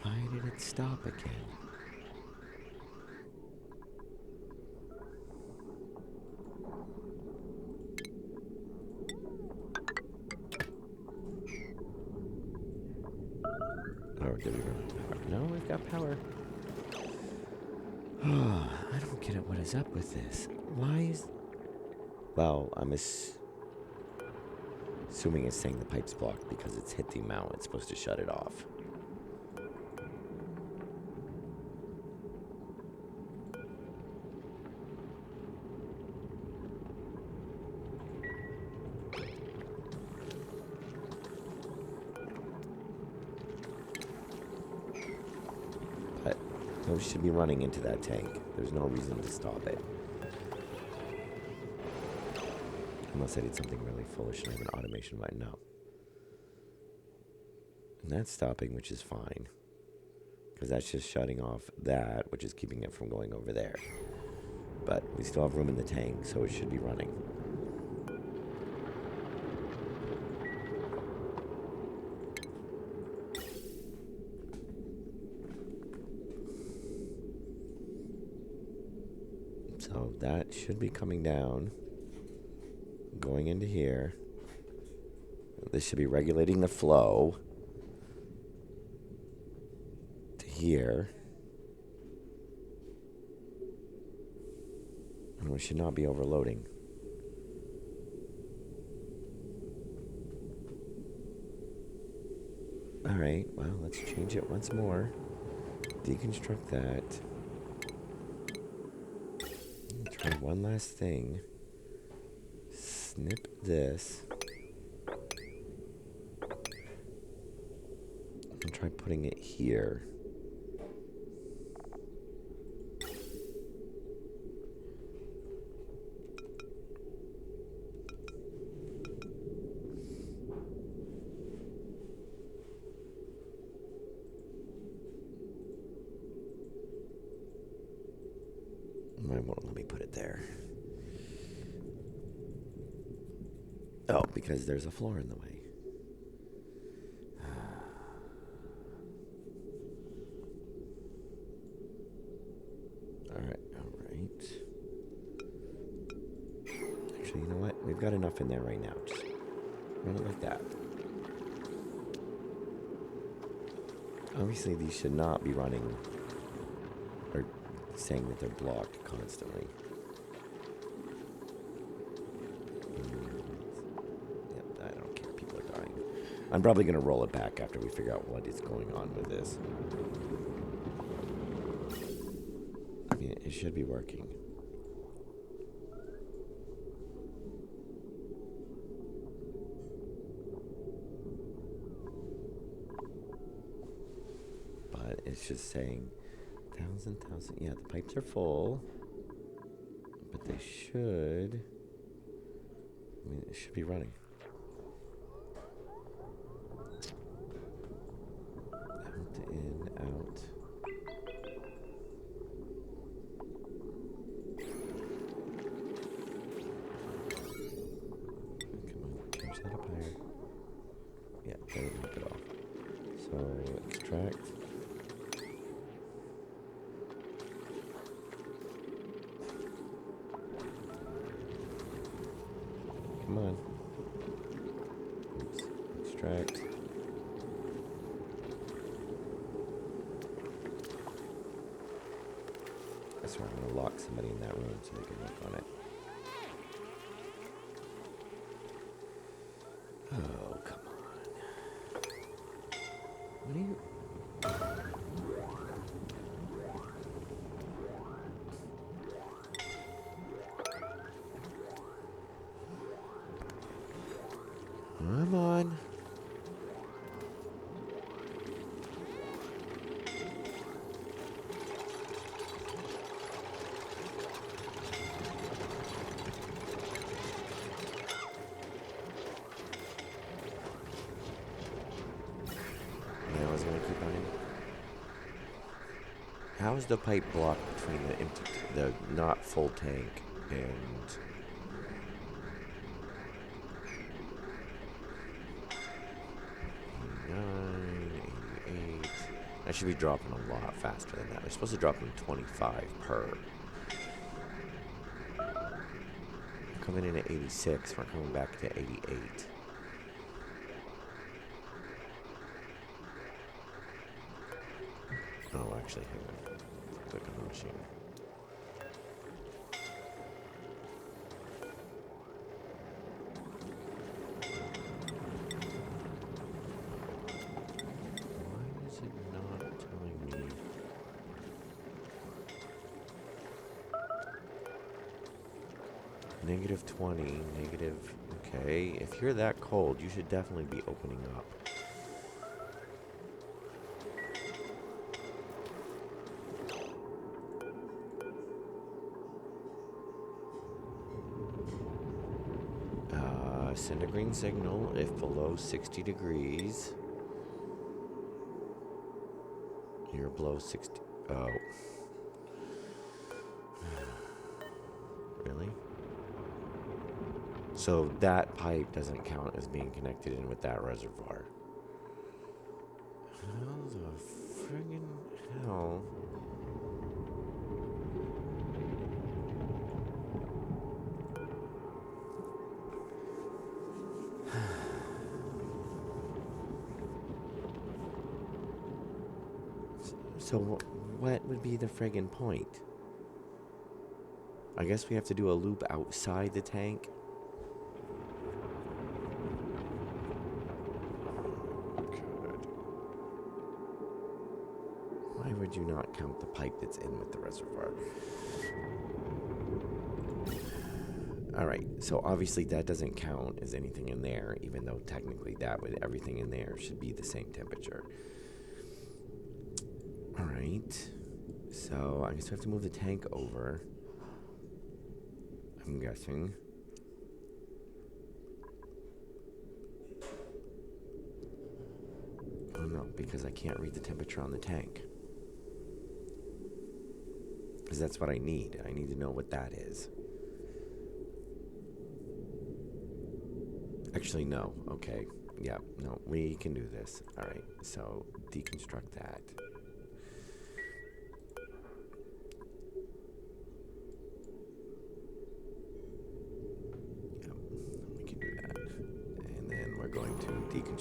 Why did it stop again? Or did we run out of power? No, we've got power. I don't get it. What is up with this? Why is... Well, I'm assuming it's saying the pipe's blocked because it's hit the amount it's supposed to shut it off. But those should be running into that tank. There's no reason to stop it. Unless I did something really foolish and I have an automation button. No. And that's stopping, which is fine. Because that's just shutting off that, which is keeping it from going over there. But we still have room in the tank, so it should be running. So that should be coming down. Going into here. This should be regulating the flow to here. And we should not be overloading. Alright, well, let's change it once more. Deconstruct that. Try one last thing. Snip this. And try putting it here. It won't let me put it there. Oh, because there's a floor in the way. Alright, alright. got enough in there right now. Just run it like that. Obviously, these should not be running or saying that they're blocked constantly. Yep, I don't care. People are dying. I'm probably going to roll it back after we figure out what is going on with this. I mean, it should be working. But it's just saying 1,000. Yeah, the pipes are full. But they should... I mean, it should be running. Out, in, out. Come on, push that up higher. Yeah, there we go. So, extract. Come on. Oops. Extract. I swear I'm going to lock somebody in that room so they can work on it. Oh, come on. What are you... Come on. Yeah, I was gonna keep running. How is the pipe blocked between the empty, the not full tank and... 88. I should be dropping a lot faster than that. They're supposed to drop in 25 per. We're coming in at 86. We're coming back to 88. Oh, actually, hang on. Click on the machine. Why is it not telling me? Negative 20, negative... Okay, if you're that cold, you should definitely be opening up. Send a green signal if below 60 degrees. You're below 60... Oh. Really? So that pipe doesn't count as being connected in with that reservoir. How the friggin' hell? So what would be the friggin' point? I guess we have to do a loop outside the tank. Why would you not count the pipe that's in with the reservoir? Alright, so obviously that doesn't count as anything in there, even though technically that would, everything in there should be the same temperature. Alright, so I guess we have to move the tank over, I'm guessing. Oh no, because I can't read the temperature on the tank. Because that's what I need. I need to know what that is. Actually, no. Okay. Yeah, no, we can do this. Alright, so deconstruct that.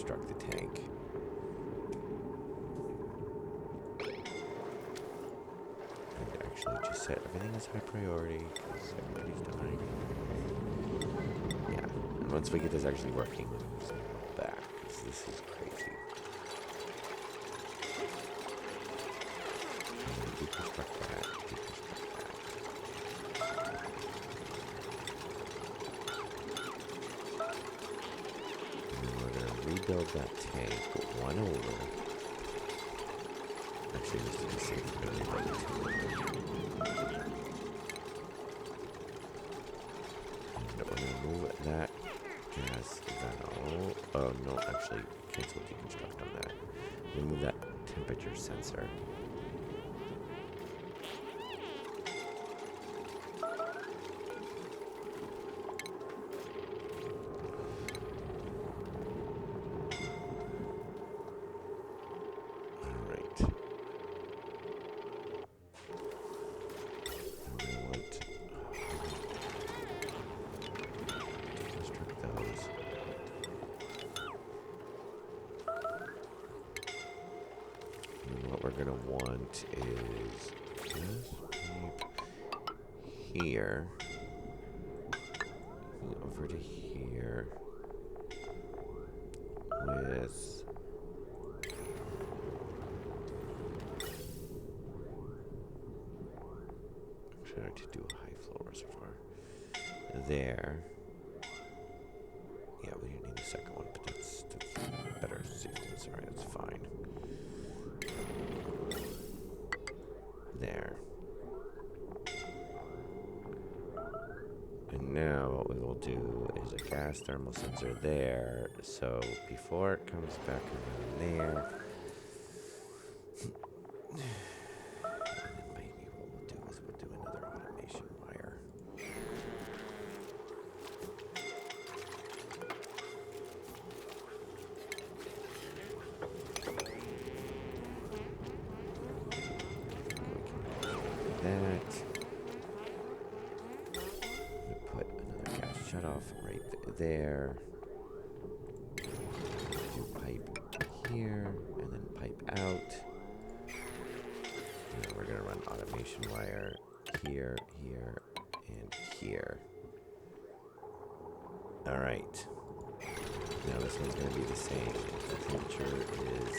deconstruct the tank. And actually just set everything as high priority because everybody's dying. Yeah, and once we get this actually working, then we'll just go back because this is crazy. Deconstruct that, deconstruct that. And then we're going to rebuild that tank, put one over. Actually, just to be safe, we're going to rebuild two over. And we're going to move that gas valve. Oh, no, actually, cancel deconstruct on that. We'll move that temperature sensor. What we're gonna want is this pipe here over to here with I'm trying to do a high flow reservoir there. Yeah, we didn't need the second one, but that's better safety. Sorry, that's fine. There. And now what we will do is a gas thermal sensor there, so before it comes back around there, and then maybe what we'll do is we'll do another automation wire. That. Put another gas shutoff right there. Do pipe here and then pipe out. And then we're gonna run automation wire here, here, and here. All right. Now this one's gonna be the same. The temperature is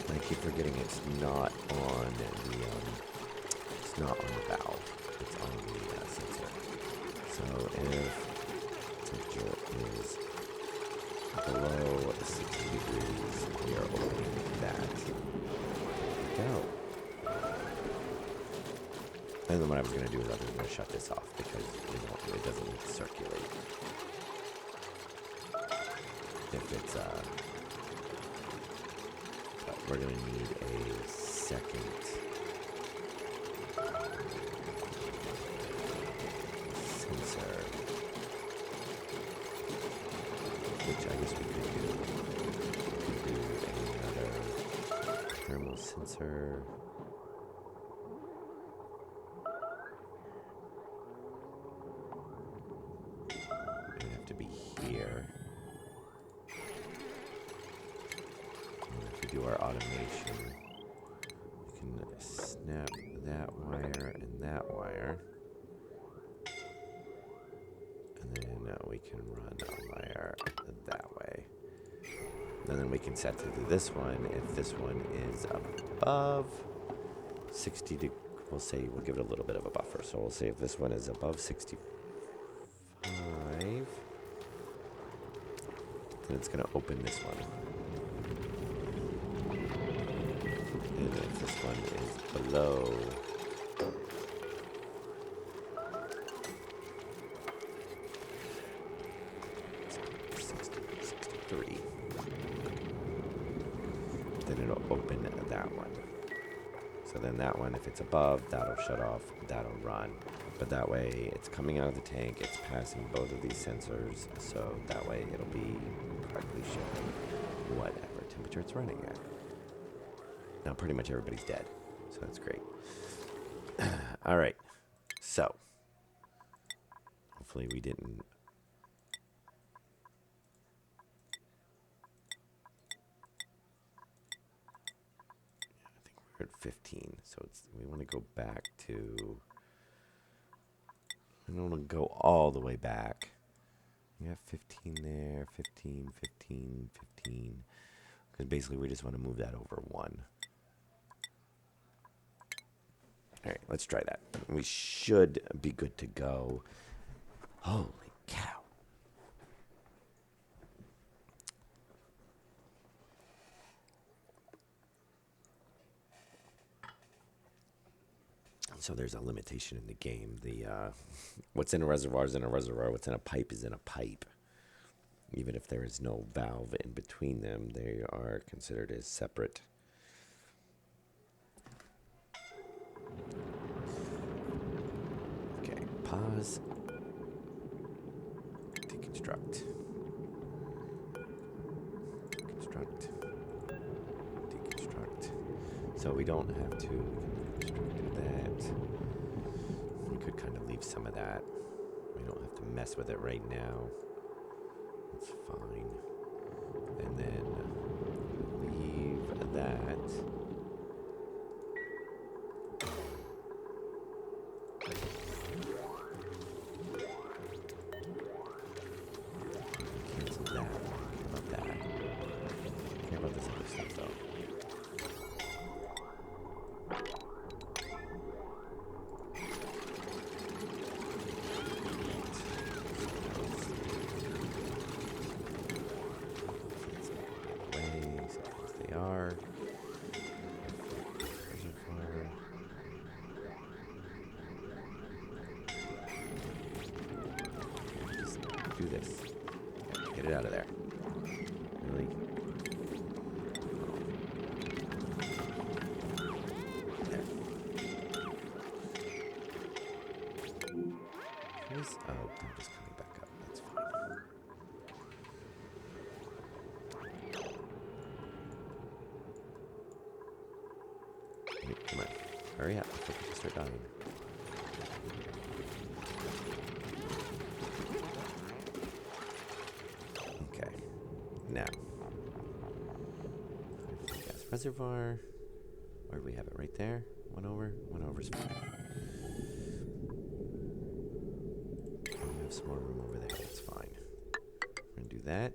I keep forgetting it's not on the valve. It's on the sensor. So if temperature is below 60 degrees, we are opening that. There we go. And then what I was going to do is I was going to shut this off because it doesn't need to circulate. If it's we're going to need a second sensor, which I guess we could do. We could do another thermal sensor. It would have to be here. Do our automation, we can snap that wire and that wire, and then we can run a wire that way, and then we can set to this one. If this one is above 60 degrees, we'll give it a little bit of a buffer, so we'll say if this one is above 65, then it's going to open this one. And if this one is below 63, then it'll open that one. So then that one, if it's above, that'll shut off, that'll run. But that way, it's coming out of the tank, it's passing both of these sensors, so that way it'll be correctly showing whatever temperature it's running at. Now pretty much everybody's dead, so that's great. Alright, so hopefully we didn't... I think we're at 15, so we want to go back to... I don't want to go all the way back. We have 15 there, 15, 15, 15. Because basically we just want to move that over 1. Alright, let's try that. We should be good to go. Holy cow. So there's a limitation in the game. What's in a reservoir is in a reservoir. What's in a pipe is in a pipe. Even if there is no valve in between them, they are considered as separate. Okay, pause. Deconstruct. Deconstruct. Deconstruct. So we don't have to deconstruct that. We could kind of leave some of that. We don't have to mess with it right now. It's fine. And then leave that. Cancel that. How about that? I care about this other stuff though. Do this. Get it out of there. Really? There. Oh, I'm just coming back up. That's fine. Wait, come on. Hurry up. Before people start dying. Now, gas reservoir. Where do we have it? Right there? 1 over? 1 over is fine. We have some more room over there. That's fine. We're going to do that.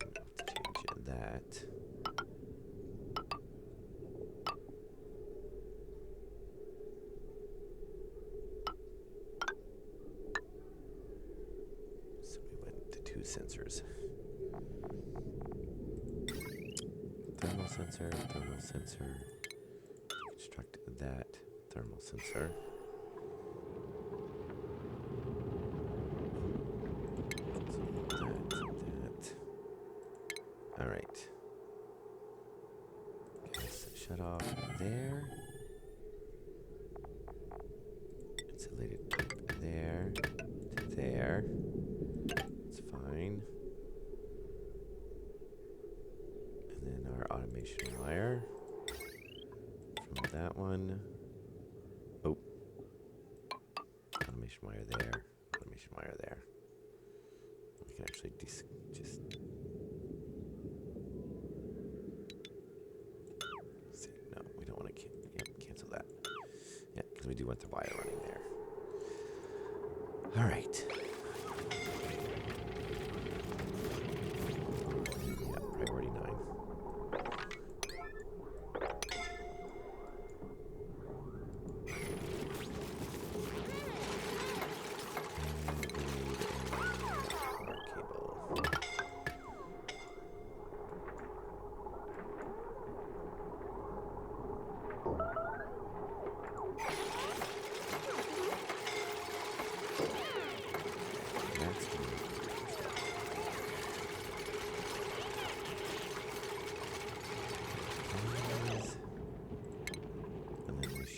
And we'll have to change that. Sensors. Thermal sensor, thermal sensor. Construct that thermal sensor. That. All right. Gas shut off there. Insulated pipe there to there. Fine. And then our automation wire from that one. Oh. Automation wire there. Automation wire there. We can actually just... See, no, we don't want to cancel that. Yeah, because we do want the wire running there. All right. Priority 9.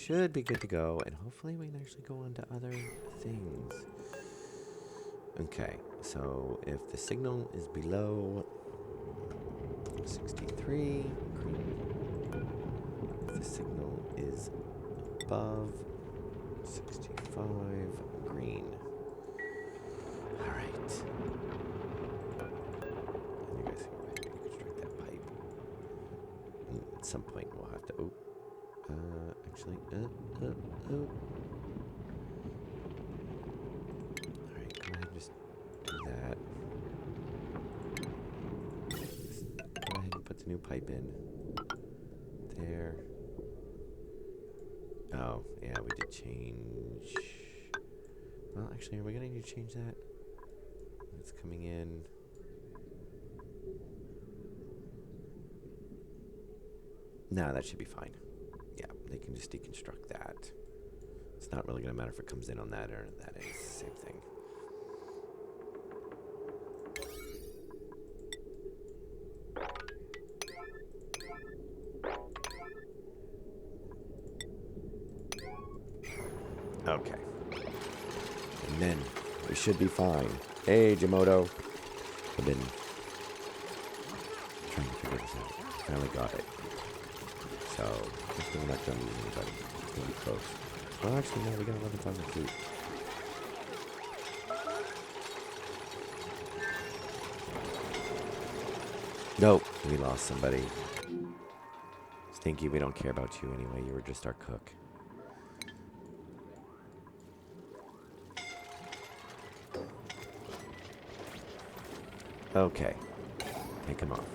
should be good to go, and hopefully we can actually go on to other things. Okay, so if the signal is below 63, green. If the signal is above 65, green. Alright. And you guys can reconstruct that pipe. At some point we'll have to... Oh. Actually... Alright, go ahead and just do that. Just go ahead and put the new pipe in. There. Oh, yeah, we did change... Well, actually, are we going to need to change that? It's coming in... No, that should be fine. Yeah, they can just deconstruct that. It's not really going to matter if it comes in on that or that end. It's the same thing. Okay. And then we should be fine. Hey, Jamoto. I've been trying to figure this out. Finally got it. So, we're not going to lose anybody. It's going to be close. Well, actually, no, we got 11,000 feet. Nope, we lost somebody. Stinky, we don't care about you anyway. You were just our cook. Okay. Take him off.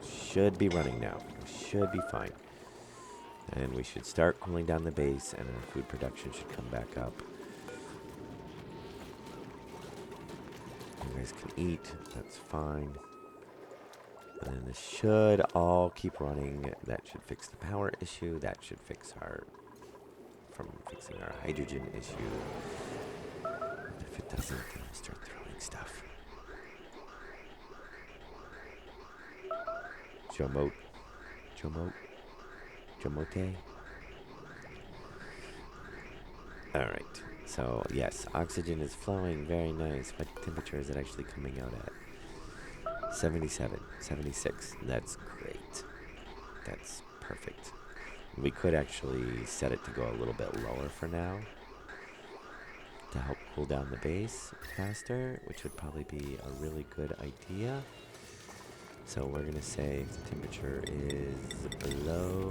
Should be running now. Should be fine. And we should start cooling down the base, and our food production should come back up. You guys can eat. That's fine. And then this should all keep running. That should fix the power issue. That should fix our... from fixing our hydrogen issue. And if it doesn't, then I'll start throwing stuff. Jomote. Alright, so yes, oxygen is flowing, very nice. What temperature is it actually coming out at? 77, 76, that's great. That's perfect. We could actually set it to go a little bit lower for now to help cool down the base faster, which would probably be a really good idea. So we're going to say if the temperature is below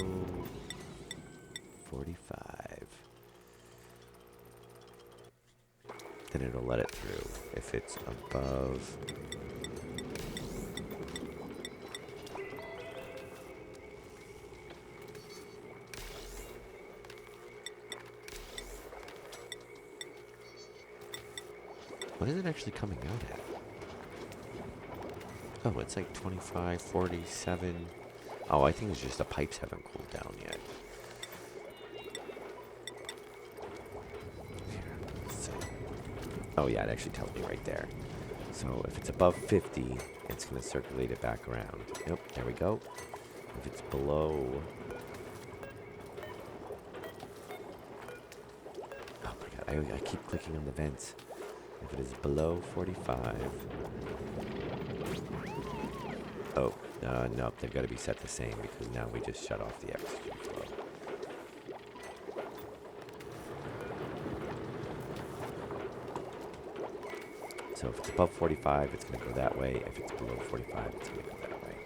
45, then it'll let it through. If it's above... What is it actually coming out at? Oh, it's like 25, 47. Oh, I think it's just the pipes haven't cooled down yet. Oh yeah, it actually tells me right there. So if it's above 50, it's going to circulate it back around. Yep, there we go. If it's below... Oh my god, I keep clicking on the vents. If it is below 45... Oh, no, they've got to be set the same because now we just shut off the oxygen flow. So if it's above 45, it's going to go that way. If it's below 45, it's going to go that way.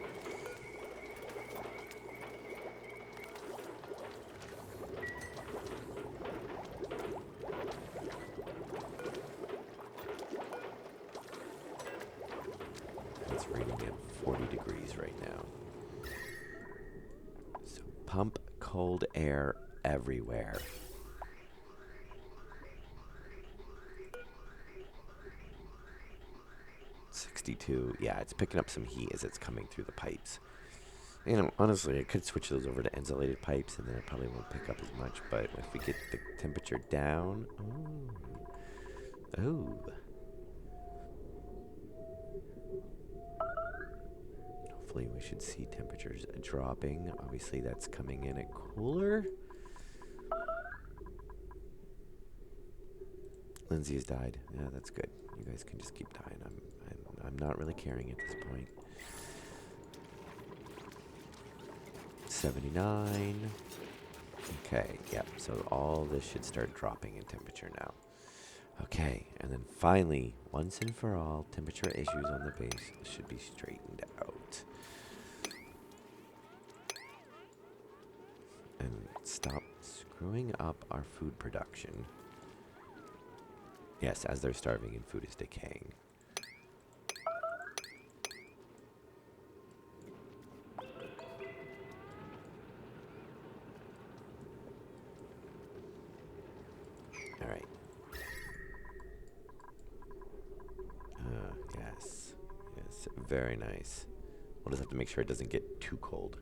It's reading at 40 degrees right now. So pump cold air everywhere. Yeah, it's picking up some heat as it's coming through the pipes. And honestly, I could switch those over to insulated pipes and then it probably won't pick up as much, but if we get the temperature down... Oh. Hopefully we should see temperatures dropping. Obviously that's coming in at cooler. Lindsay has died. Yeah, that's good. You guys can just keep dying. I'm not really caring at this point. 79. Okay, yep. So all this should start dropping in temperature now. Okay, and then finally, once and for all, temperature issues on the base should be straightened out. And stop screwing up our food production. Yes, as they're starving and food is decaying. Alright. Yes. Yes, very nice. We'll just have to make sure it doesn't get too cold.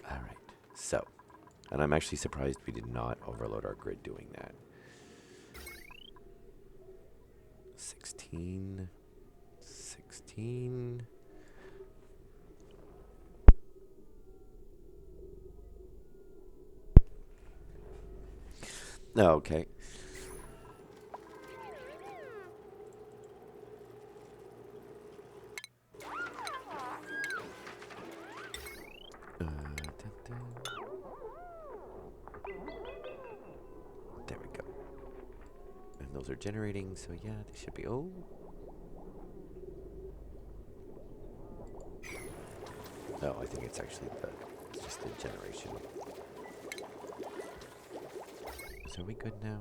Alright, so. And I'm actually surprised we did not overload our grid doing that. 16. 16. Oh, okay. There we go. And those are generating, so yeah, they should be. Oh. No, I think it's actually it's just the generation. So are we good now?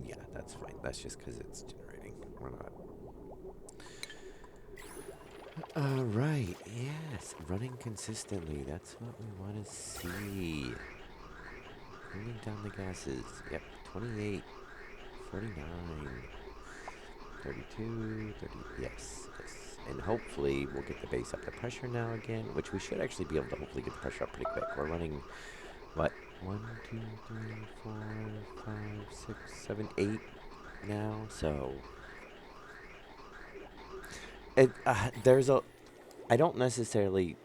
Yeah, that's fine. That's just because it's generating. We're not. Alright, yes. Running consistently. That's what we want to see. Cooling down the gases. Yep, 28, 49, 32, 30. Yes, yes. And hopefully we'll get the base up to pressure now again, which we should actually be able to hopefully get the pressure up pretty quick. We're running, what? 1, 2, 3, 4, 5, 6, 7, 8 now. So there's a. I don't necessarily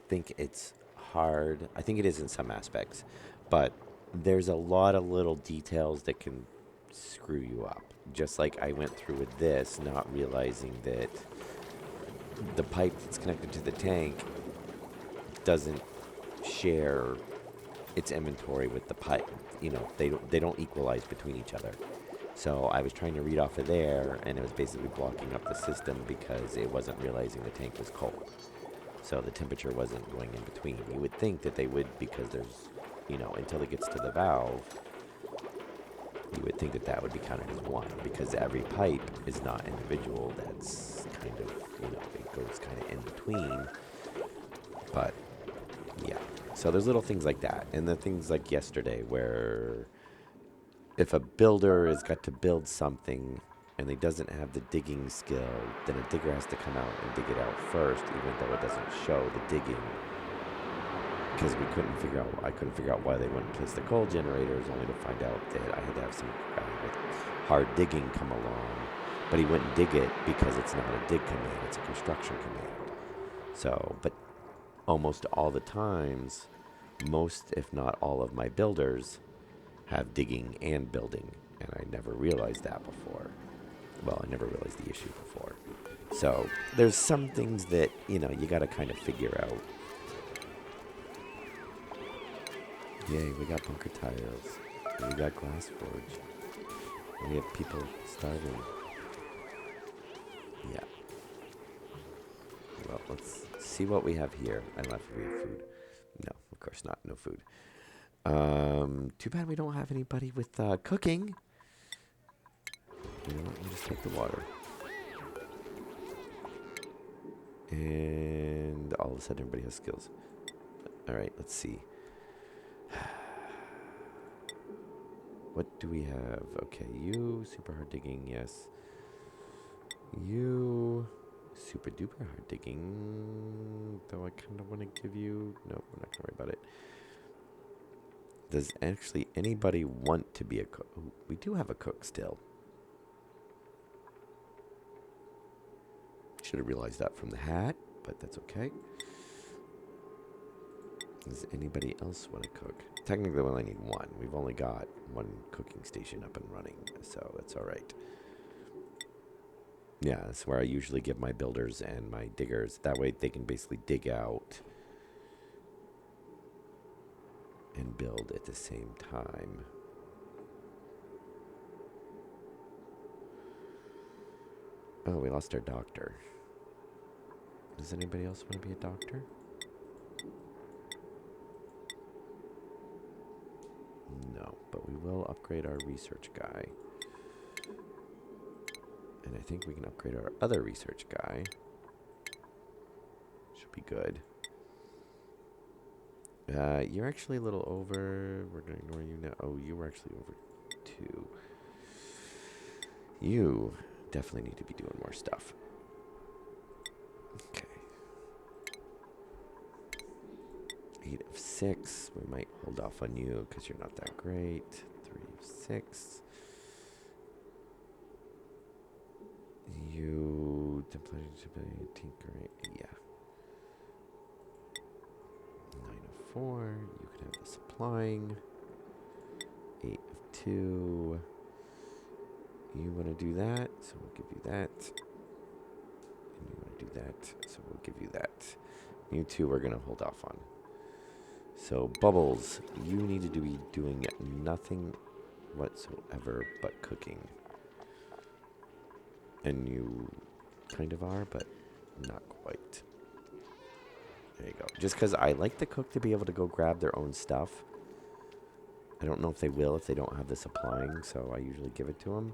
think it's hard. I think it is in some aspects, but there's a lot of little details that can screw you up. Just like I went through with this, not realizing that the pipe that's connected to the tank doesn't share its inventory with the pipe. You know, they don't equalize between each other. So I was trying to read off of there, and it was basically blocking up the system because it wasn't realizing the tank was cold. So the temperature wasn't going in between. You would think that they would, because there's, you know, until it gets to the valve, you would think that that would be counted as one, because every pipe is not individual. That's kind of, you know, it goes kind of in between. But, yeah. So there's little things like that. And the things like yesterday where if a builder has got to build something and he doesn't have the digging skill, then a digger has to come out and dig it out first, even though it doesn't show the digging. Because I couldn't figure out why they wouldn't place the coal generators, only to find out that I had to have some guy with hard digging come along. But he wouldn't dig it because it's not a dig command, it's a construction command. So, but almost all the times, most, if not all of my builders have digging and building, and I never realized that before. Well, I never realized the issue before. So there's some things that, you know, you got to kind of figure out. Yay, we got bunker tiles. We got glass forge. We have people starving. Yeah. Well, let's see what we have here. I left we have food. No, of course not. No food. Too bad we don't have anybody with cooking. You know what? We'll just take the water. And all of a sudden everybody has skills. Alright, let's see. What do we have? Okay, you, super hard digging, yes. You, super duper hard digging. Though I kind of want to give you... No, we're not going to worry about it. Does actually anybody want to be a cook? Ooh, we do have a cook still. Should have realized that from the hat, but that's okay. Does anybody else want to cook? Technically, we only need one. We've only got one cooking station up and running, so it's all right. Yeah, that's where I usually give my builders and my diggers. That way they can basically dig out and build at the same time. Oh, we lost our doctor. Does anybody else want to be a doctor? No, but we will upgrade our research guy. And I think we can upgrade our other research guy. Should be good. You're actually a little over. We're going to ignore you now. Oh, you were actually over 2. You definitely need to be doing more stuff. Okay. 8 of 6. We might hold off on you because you're not that great. 3 of 6. You tinker, yeah. 9 of 4. You can have the supplying. 8 of 2. You want to do that, so we'll give you that. And you want to do that, so we'll give you that. You two we're going to hold off on. So, Bubbles, you need to be doing nothing whatsoever but cooking. And you kind of are, but not quite. There you go. Just because I like the cook to be able to go grab their own stuff. I don't know if they will if they don't have the supplying, so I usually give it to them.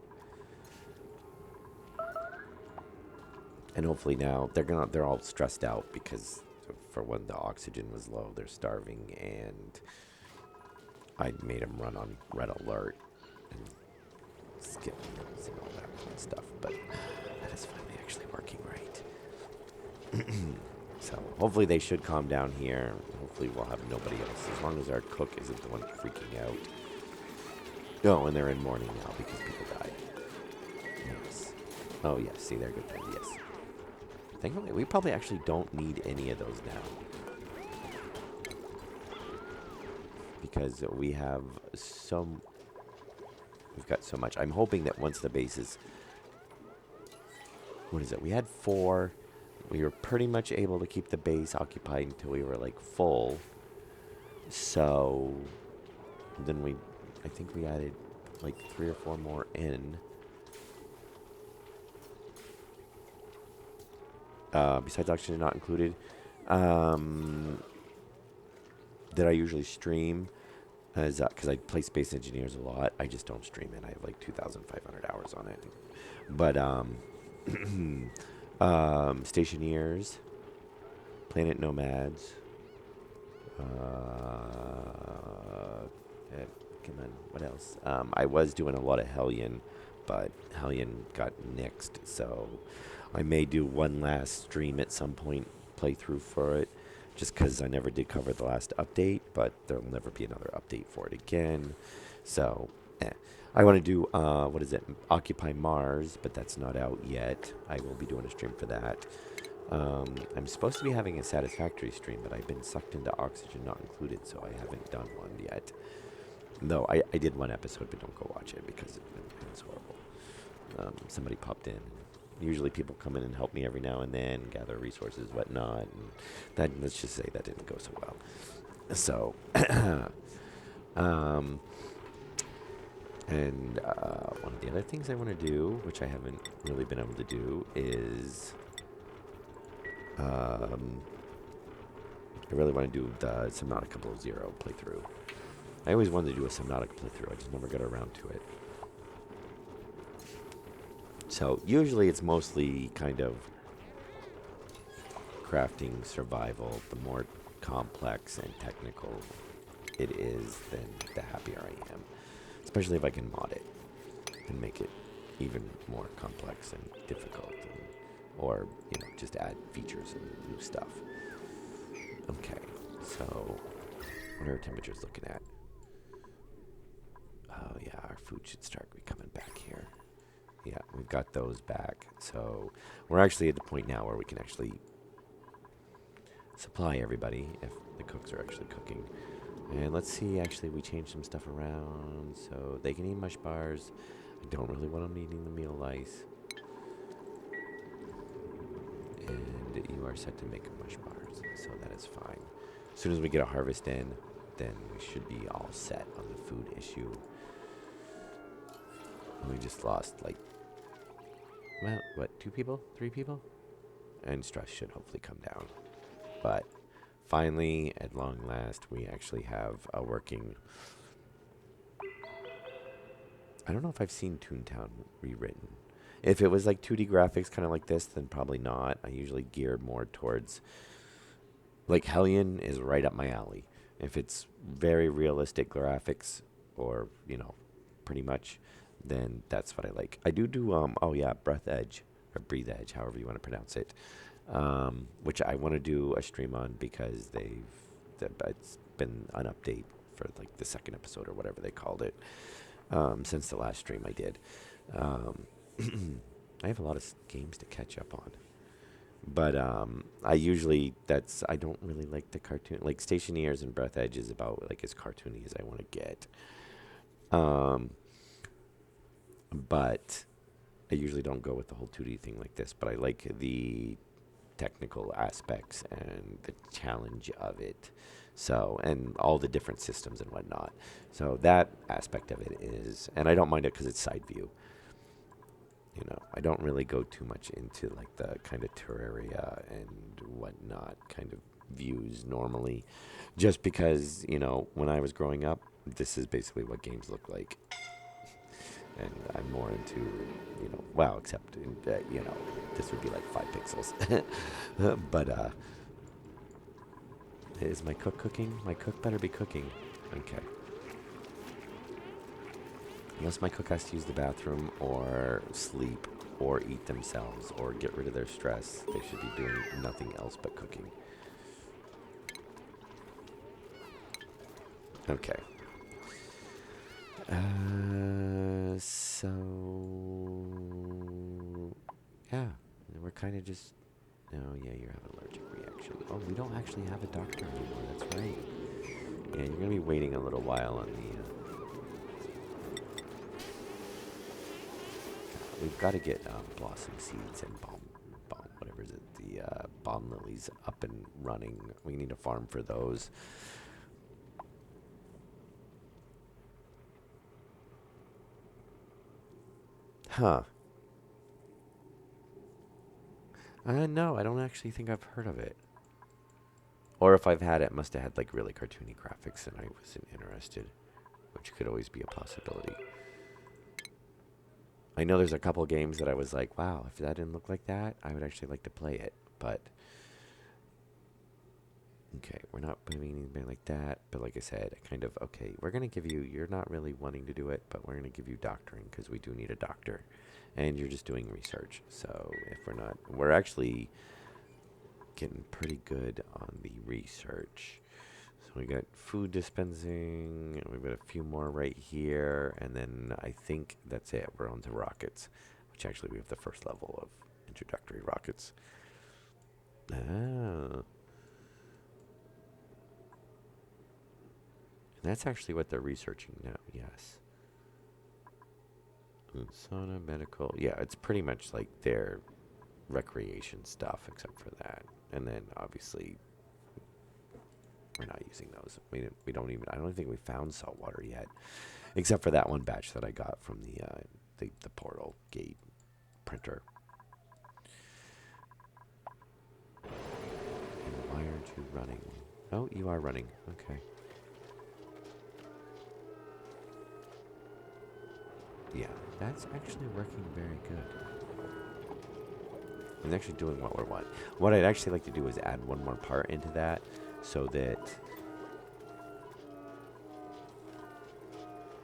And hopefully now they're all stressed out because for when the oxygen was low, they're starving, and I made them run on red alert and skip meals and all that fun stuff. But that is finally actually working right. So hopefully they should calm down here. Hopefully we'll have nobody else, as long as our cook isn't the one freaking out. Oh, and they're in mourning now because people died. Yes. Oh, yes. See, they're good friends. Yes. Thankfully, we probably actually don't need any of those now. Because we have we've got so much. I'm hoping that once the base is... What is it? We had 4. We were pretty much able to keep the base occupied until we were, like, full. So... Then I think we added, like, 3 or 4 more in. Besides oxygen not included. That I usually stream. Because I play Space Engineers a lot. I just don't stream it. I have like 2,500 hours on it. But, Stationeers. Planet Nomads. Come on, what else? I was doing a lot of Hellion, but Hellion got nixed, so I may do one last stream at some point, playthrough for it, just because I never did cover the last update, but there'll never be another update for it again. So, I want to do, Occupy Mars, but that's not out yet. I will be doing a stream for that. I'm supposed to be having a Satisfactory stream, but I've been sucked into Oxygen Not Included, so I haven't done one yet. Though I did one episode, but don't go watch it because it was horrible. Somebody popped in. Usually people come in and help me every now and then, gather resources, whatnot, and that, let's just say that didn't go so well. So, and one of the other things I want to do, which I haven't really been able to do, is I really want to do the Subnautica Below Zero playthrough. I always wanted to do a Subnautica playthrough, I just never got around to it. So, usually it's mostly kind of crafting, survival. The more complex and technical it is, then the happier I am. Especially if I can mod it and make it even more complex and difficult. Or, just add features and new stuff. Okay, so what are our temperatures looking at? Oh yeah, our food should start coming back here. Yeah, we've got those back. So we're actually at the point now where we can actually supply everybody if the cooks are actually cooking. And let's see, actually, we changed some stuff around so they can eat mush bars. I don't really want them eating the meal lice. And you are set to make mush bars, so that is fine. As soon as we get a harvest in, then we should be all set on the food issue. We just lost, like, well, what, 2 people? 3 people? And stress should hopefully come down. But finally, at long last, we actually have a working... I don't know if I've seen Toontown rewritten. If it was like 2D graphics, kind of like this, then probably not. I usually gear more towards... Like, Hellion is right up my alley. If it's very realistic graphics, or, you know, pretty much, then that's what I like. I do, oh yeah, Breath Edge, or Breathe Edge, however you want to pronounce it. Which I want to do a stream on because it's been an update for like the 2nd episode or whatever they called it, since the last stream I did. I have a lot of games to catch up on. But I don't really like the cartoon. Like, Stationeers and Breath Edge is about, like, as cartoony as I want to get. But I usually don't go with the whole 2D thing like this. But I like the technical aspects and the challenge of it. So, and all the different systems and whatnot. So that aspect of it is, and I don't mind it because it's side view. You know, I don't really go too much into like the kind of Terraria and whatnot kind of views normally, just because, you know, when I was growing up, this is basically what games look like. And I'm more into, you know, well, except, you know, this would be like 5 pixels. But, is my cook cooking? My cook better be cooking. Okay. Unless my cook has to use the bathroom or sleep or eat themselves or get rid of their stress, they should be doing nothing else but cooking. Okay. So... yeah. We're kind of just... Oh, yeah, you have an allergic reaction. Oh, we don't actually have a doctor anymore. That's right. Yeah, you're going to be waiting a little while on the... we've got to get blossom seeds and whatever is it, the balm lilies up and running. We need a farm for those. Huh. No, I don't actually think I've heard of it. Or if I've had it, must have had like really cartoony graphics and I wasn't interested, which could always be a possibility. I know there's a couple games that I was like, wow, if that didn't look like that, I would actually like to play it. But, okay, we're not putting anything like that. But like I said, I kind of, okay, we're going to give you, you're not really wanting to do it, but we're going to give you doctoring because we do need a doctor. And you're just doing research. So if we're not, we're actually getting pretty good on the research. So we got food dispensing, and we've got a few more right here, and then I think that's it. We're on to rockets, which actually we have the first level of introductory rockets. Ah. And that's actually what they're researching now, yes. Sauna, medical, yeah, it's pretty much like their recreation stuff except for that. And then obviously we're not using those. We don't even, I don't think we found salt water yet, except for that one batch that I got from the portal gate printer. And why aren't you running? Oh, you are running. Okay. Yeah, that's actually working very good. I'm actually doing what we want. What I'd actually like to do is add one more part into that so that...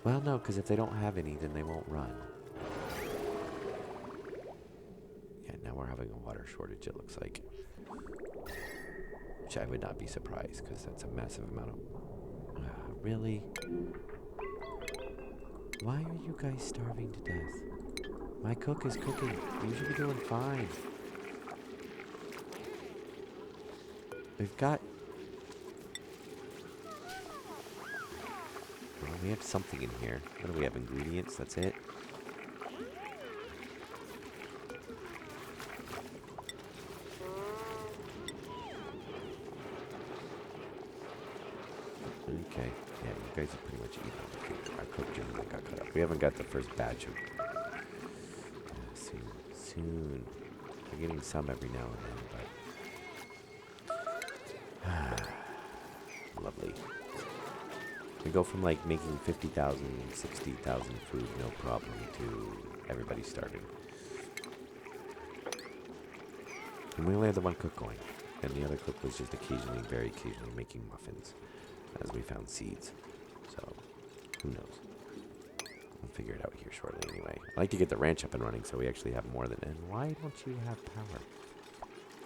Well, no, because if they don't have any, then they won't run. Yeah, now we're having a water shortage, it looks like. Which I would not be surprised, because that's a massive amount of... really? Why are you guys starving to death? My cook is cooking. You should be doing fine. We've got... We have something in here. What do we have? Ingredients? That's it? Okay. Yeah, you guys are pretty much even. Okay, our cook just got cut up. We haven't got the first batch of... soon. We're getting some every now and then, but... Lovely. We go from, like, making 50,000, 60,000 food, no problem, to everybody starving. And we only had the one cook going. And the other cook was just occasionally, very occasionally, making muffins. As we found seeds. So, who knows? We'll figure it out here shortly anyway. I like to get the ranch up and running so we actually have more than... And why don't you have power?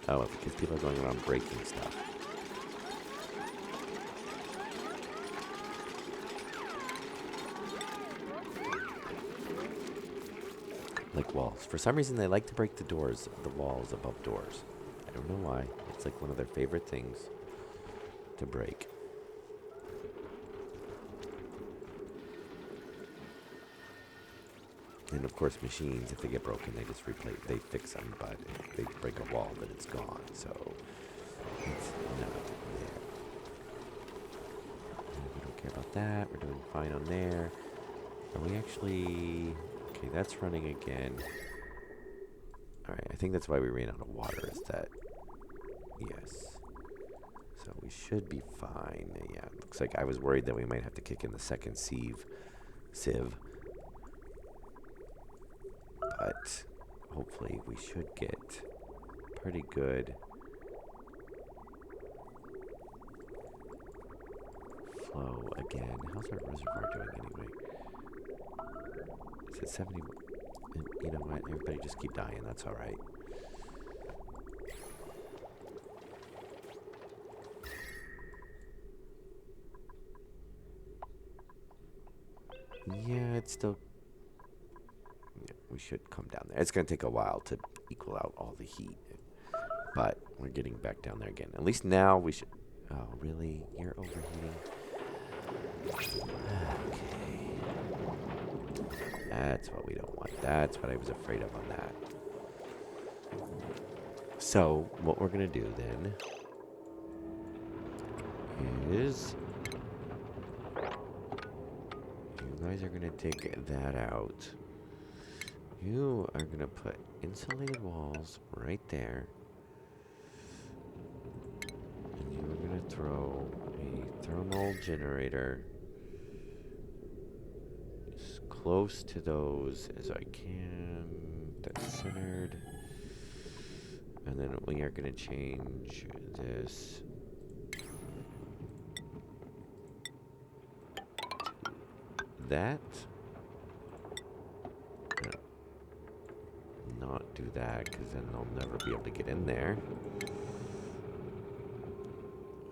Oh, because people are going around breaking stuff. Like walls. For some reason, they like to break the doors, the walls above doors. I don't know why. It's like one of their favorite things to break. And of course, machines, if they get broken, they just replace, they fix them. But if they break a wall, then it's gone. So it's not there. We don't care about that. We're doing fine on there. Are we actually... Okay, that's running again. Alright, I think that's why we ran out of water, is that... Yes. So we should be fine. Yeah, looks like I was worried that we might have to kick in the second sieve. But hopefully we should get pretty good flow again. How's our reservoir doing anyway? It's at 70. And you know what? Everybody just keep dying. That's all right. Yeah, it's still... Yeah, we should come down there. It's going to take a while to equal out all the heat. But we're getting back down there again. At least now we should... Oh, really? You're overheating? Okay. That's what we don't want. That's what I was afraid of on that. So, what we're going to do then is... You guys are going to dig that out. You are going to put insulated walls right there. And you are going to throw a thermal generator as close to those as I can. That's centered. And then we are going to change this to that. Not do that, because then they'll never be able to get in there.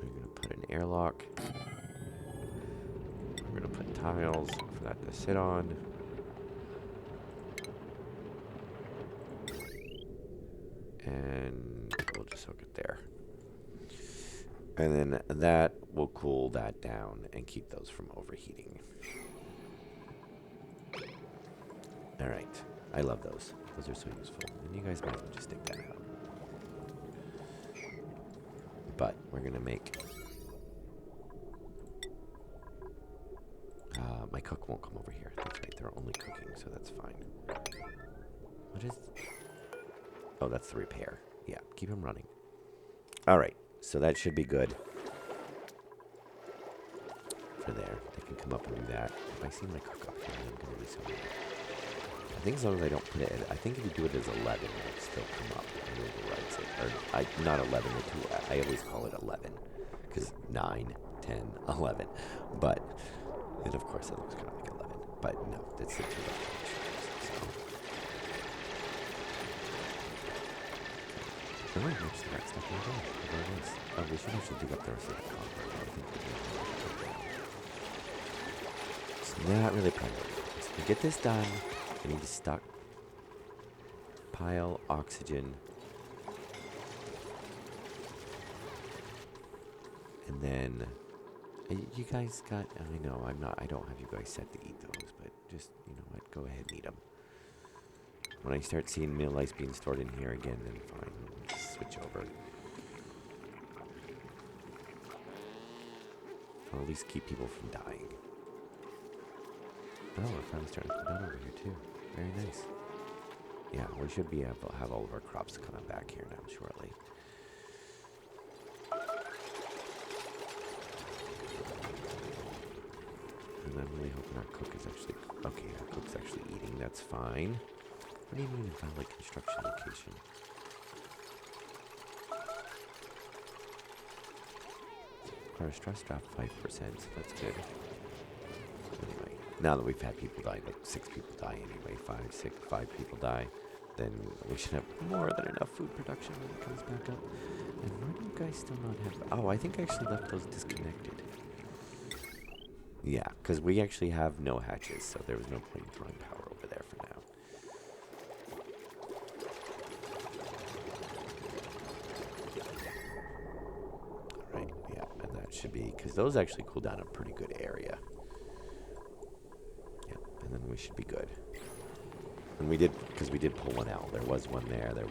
We're going to put an airlock. We're going to put tiles for that to sit on. And we'll just hook it there. And then that will cool that down and keep those from overheating. Alright. I love those. Those are so useful. And you guys might as well just take that out. But we're going to make... my cook won't come over here. That's right. They're only cooking, so that's fine. What is... Oh, that's the repair. Yeah, keep them running. Alright, so that should be good. For there. They can come up and do that. If I see my cook up here, I'm going to be so mad. I think as long as I don't put it, I think if you do it as 11, it'll still come up and overrides it. Or, not 11, I always call it 11. Because 9, 10, 11. But, and of course it looks kind of like 11. But no, it's the 2. So, where is that stuff in there? Where is? Oh, we should actually dig up the rest of that copper. I think it's not really priority. So to get this done, I need to stockpile oxygen. And then You guys got, I know, I don't have you guys set to eat those, but just, you know what, go ahead and eat them. When I start seeing meal ice being stored in here again, then fine, we'll just switch over. Or at least keep people from dying. Oh, we're finally starting to come down over here too. Very nice. Yeah, we should be able to have all of our crops coming back here now shortly. And I'm really hoping our cook is actually... Okay, our cook's actually eating. That's fine. What do you mean invalid construction location? Our stress dropped 5%. That's good. Anyway, now that we've had people die, like 6 people die anyway, 5 people die, then we should have more than enough food production when it comes back up. And why do you guys still not have... Oh, I think I actually left those disconnected. Yeah, because we actually have no hatches, so there was no point in throwing power over there for now. Alright, yeah, and that should be... Because those actually cool down a pretty good area. Yeah, and then we should be good. And we did, because we did pull one out. There was one there, but we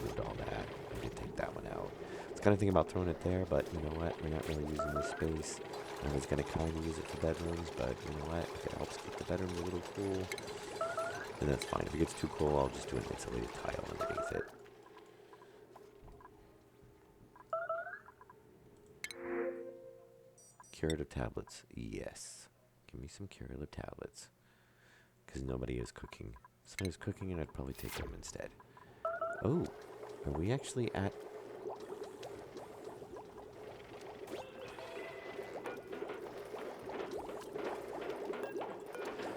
moved all that. We did take that one out. I was kind of thinking about throwing it there, but you know what? We're not really using this space. I was going to kind of use it for bedrooms, but you know what? If it helps keep the bedrooms a little cool, then that's fine. If it gets too cool, I'll just do an insulated tile underneath it. Curative tablets. Yes. Give me some curative tablets. Because nobody is cooking. If somebody was cooking, and I'd probably take them instead. Oh, are we actually at...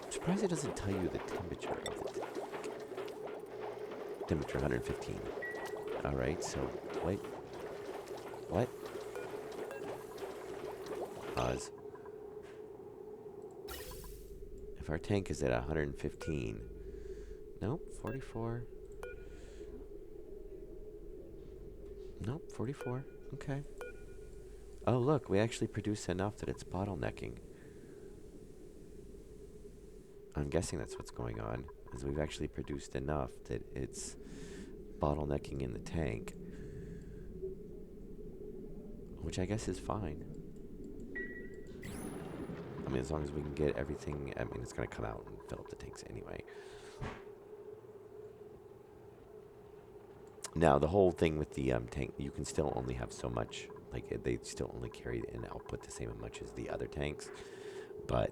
I'm surprised it doesn't tell you the temperature of the tank. Temperature 115. Alright, so, wait. What? Pause. If our tank is at 115... Nope, 44. Nope, 44. Okay. Oh, look, we actually produce enough that it's bottlenecking. I'm guessing that's what's going on, is we've actually produced enough that it's bottlenecking in the tank. Which I guess is fine. I mean, as long as we can get everything, I mean, it's going to come out and fill up the tanks anyway. Now, the whole thing with the tank, you can still only have so much, like, they still only carry and output the same much as the other tanks. But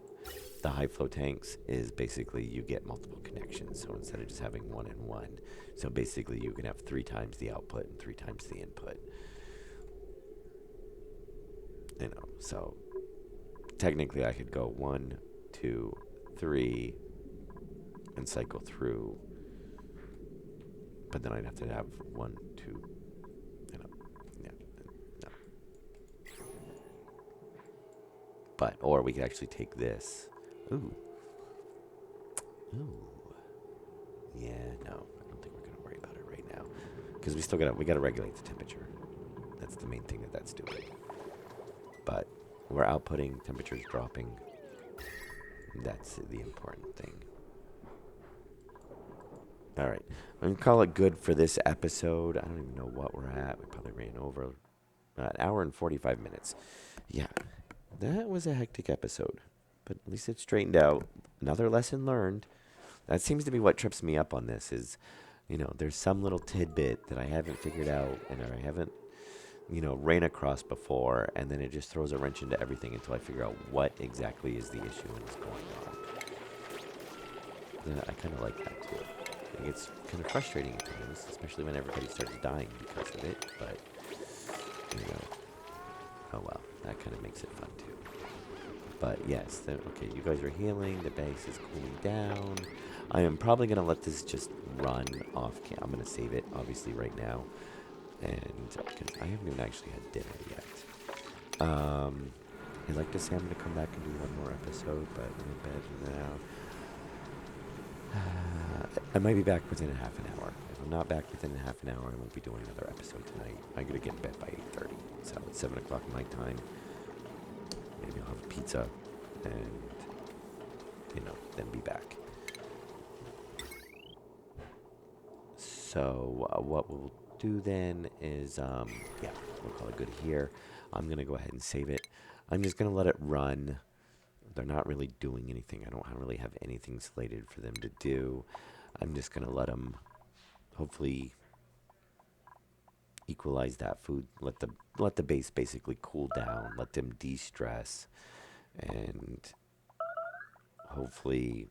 the high flow tanks is basically you get multiple connections. So instead of just having 1 and 1, so basically you can have 3 times the output and 3 times the input. You know, so technically I could go 1, 2, 3 and cycle through. But then I'd have to have 1, 2, you know, yeah, no. But, or we could actually take this. Ooh. Ooh. Yeah, no, I don't think we're going to worry about it right now. Because we gotta regulate the temperature. That's the main thing that's doing. But we're outputting, temperature's dropping. That's the important thing. Alright, I'm going to call it good for this episode. I don't even know what we're at. We probably ran over an hour and 45 minutes. Yeah, that was a hectic episode. But at least it's straightened out. Another lesson learned. That seems to be what trips me up on this is, you know, there's some little tidbit that I haven't figured out and I haven't, you know, ran across before. And then it just throws a wrench into everything until I figure out what exactly is the issue and what's going on. And I kind of like that too. It's kind of frustrating at times, especially when everybody starts dying because of it, but, you know, oh well, that kind of makes it fun too. But yes, okay, you guys are healing, the base is cooling down. I am probably going to let this just run off cam. I'm going to save it, obviously, right now, and, because I haven't even actually had dinner yet. I'd like to say I'm going to come back and do one more episode, but I'm in bed now. I might be back within a half an hour. If I'm not back within a half an hour, I won't be doing another episode tonight. I'm going to get in bed by 8:30, so it's 7 o'clock my time. Maybe I'll have a pizza and, then be back. So what we'll do then is, yeah, we'll call it good here. I'm going to go ahead and save it. I'm just going to let it run. They're not really doing anything. I don't really have anything slated for them to do. I'm just going to let them hopefully equalize that food. Let the base basically cool down. Let them de-stress, and hopefully,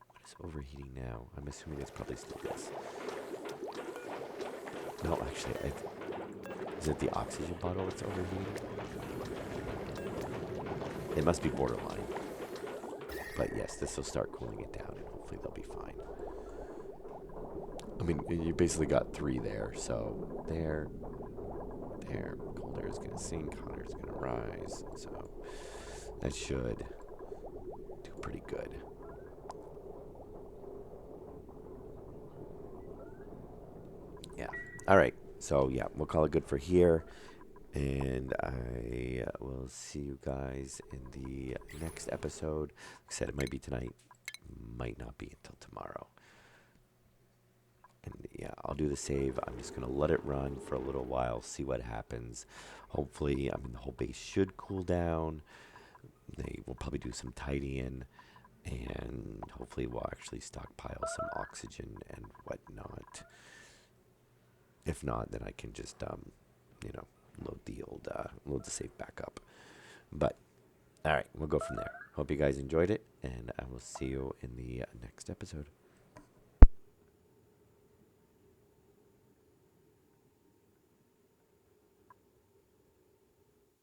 what is overheating now? I'm assuming it's probably still this. No, actually, is it the oxygen bottle that's overheating? It must be borderline. But yes, this will start cooling it down, and hopefully they'll be fine. I mean, you basically got 3 there, so there. Cold air is going to sink, hot air is going to rise, so that should do pretty good. Yeah. All right. So, yeah, we'll call it good for here. And I will see you guys in the next episode. Like I said, it might be tonight, might not be until tomorrow. And yeah, I'll do the save. I'm just going to let it run for a little while, see what happens. Hopefully, the whole base should cool down. They will probably do some tidying, and hopefully we'll actually stockpile some oxygen and whatnot. If not, then I can just, load the save back up. But, all right, we'll go from there. Hope you guys enjoyed it, and I will see you in the next episode.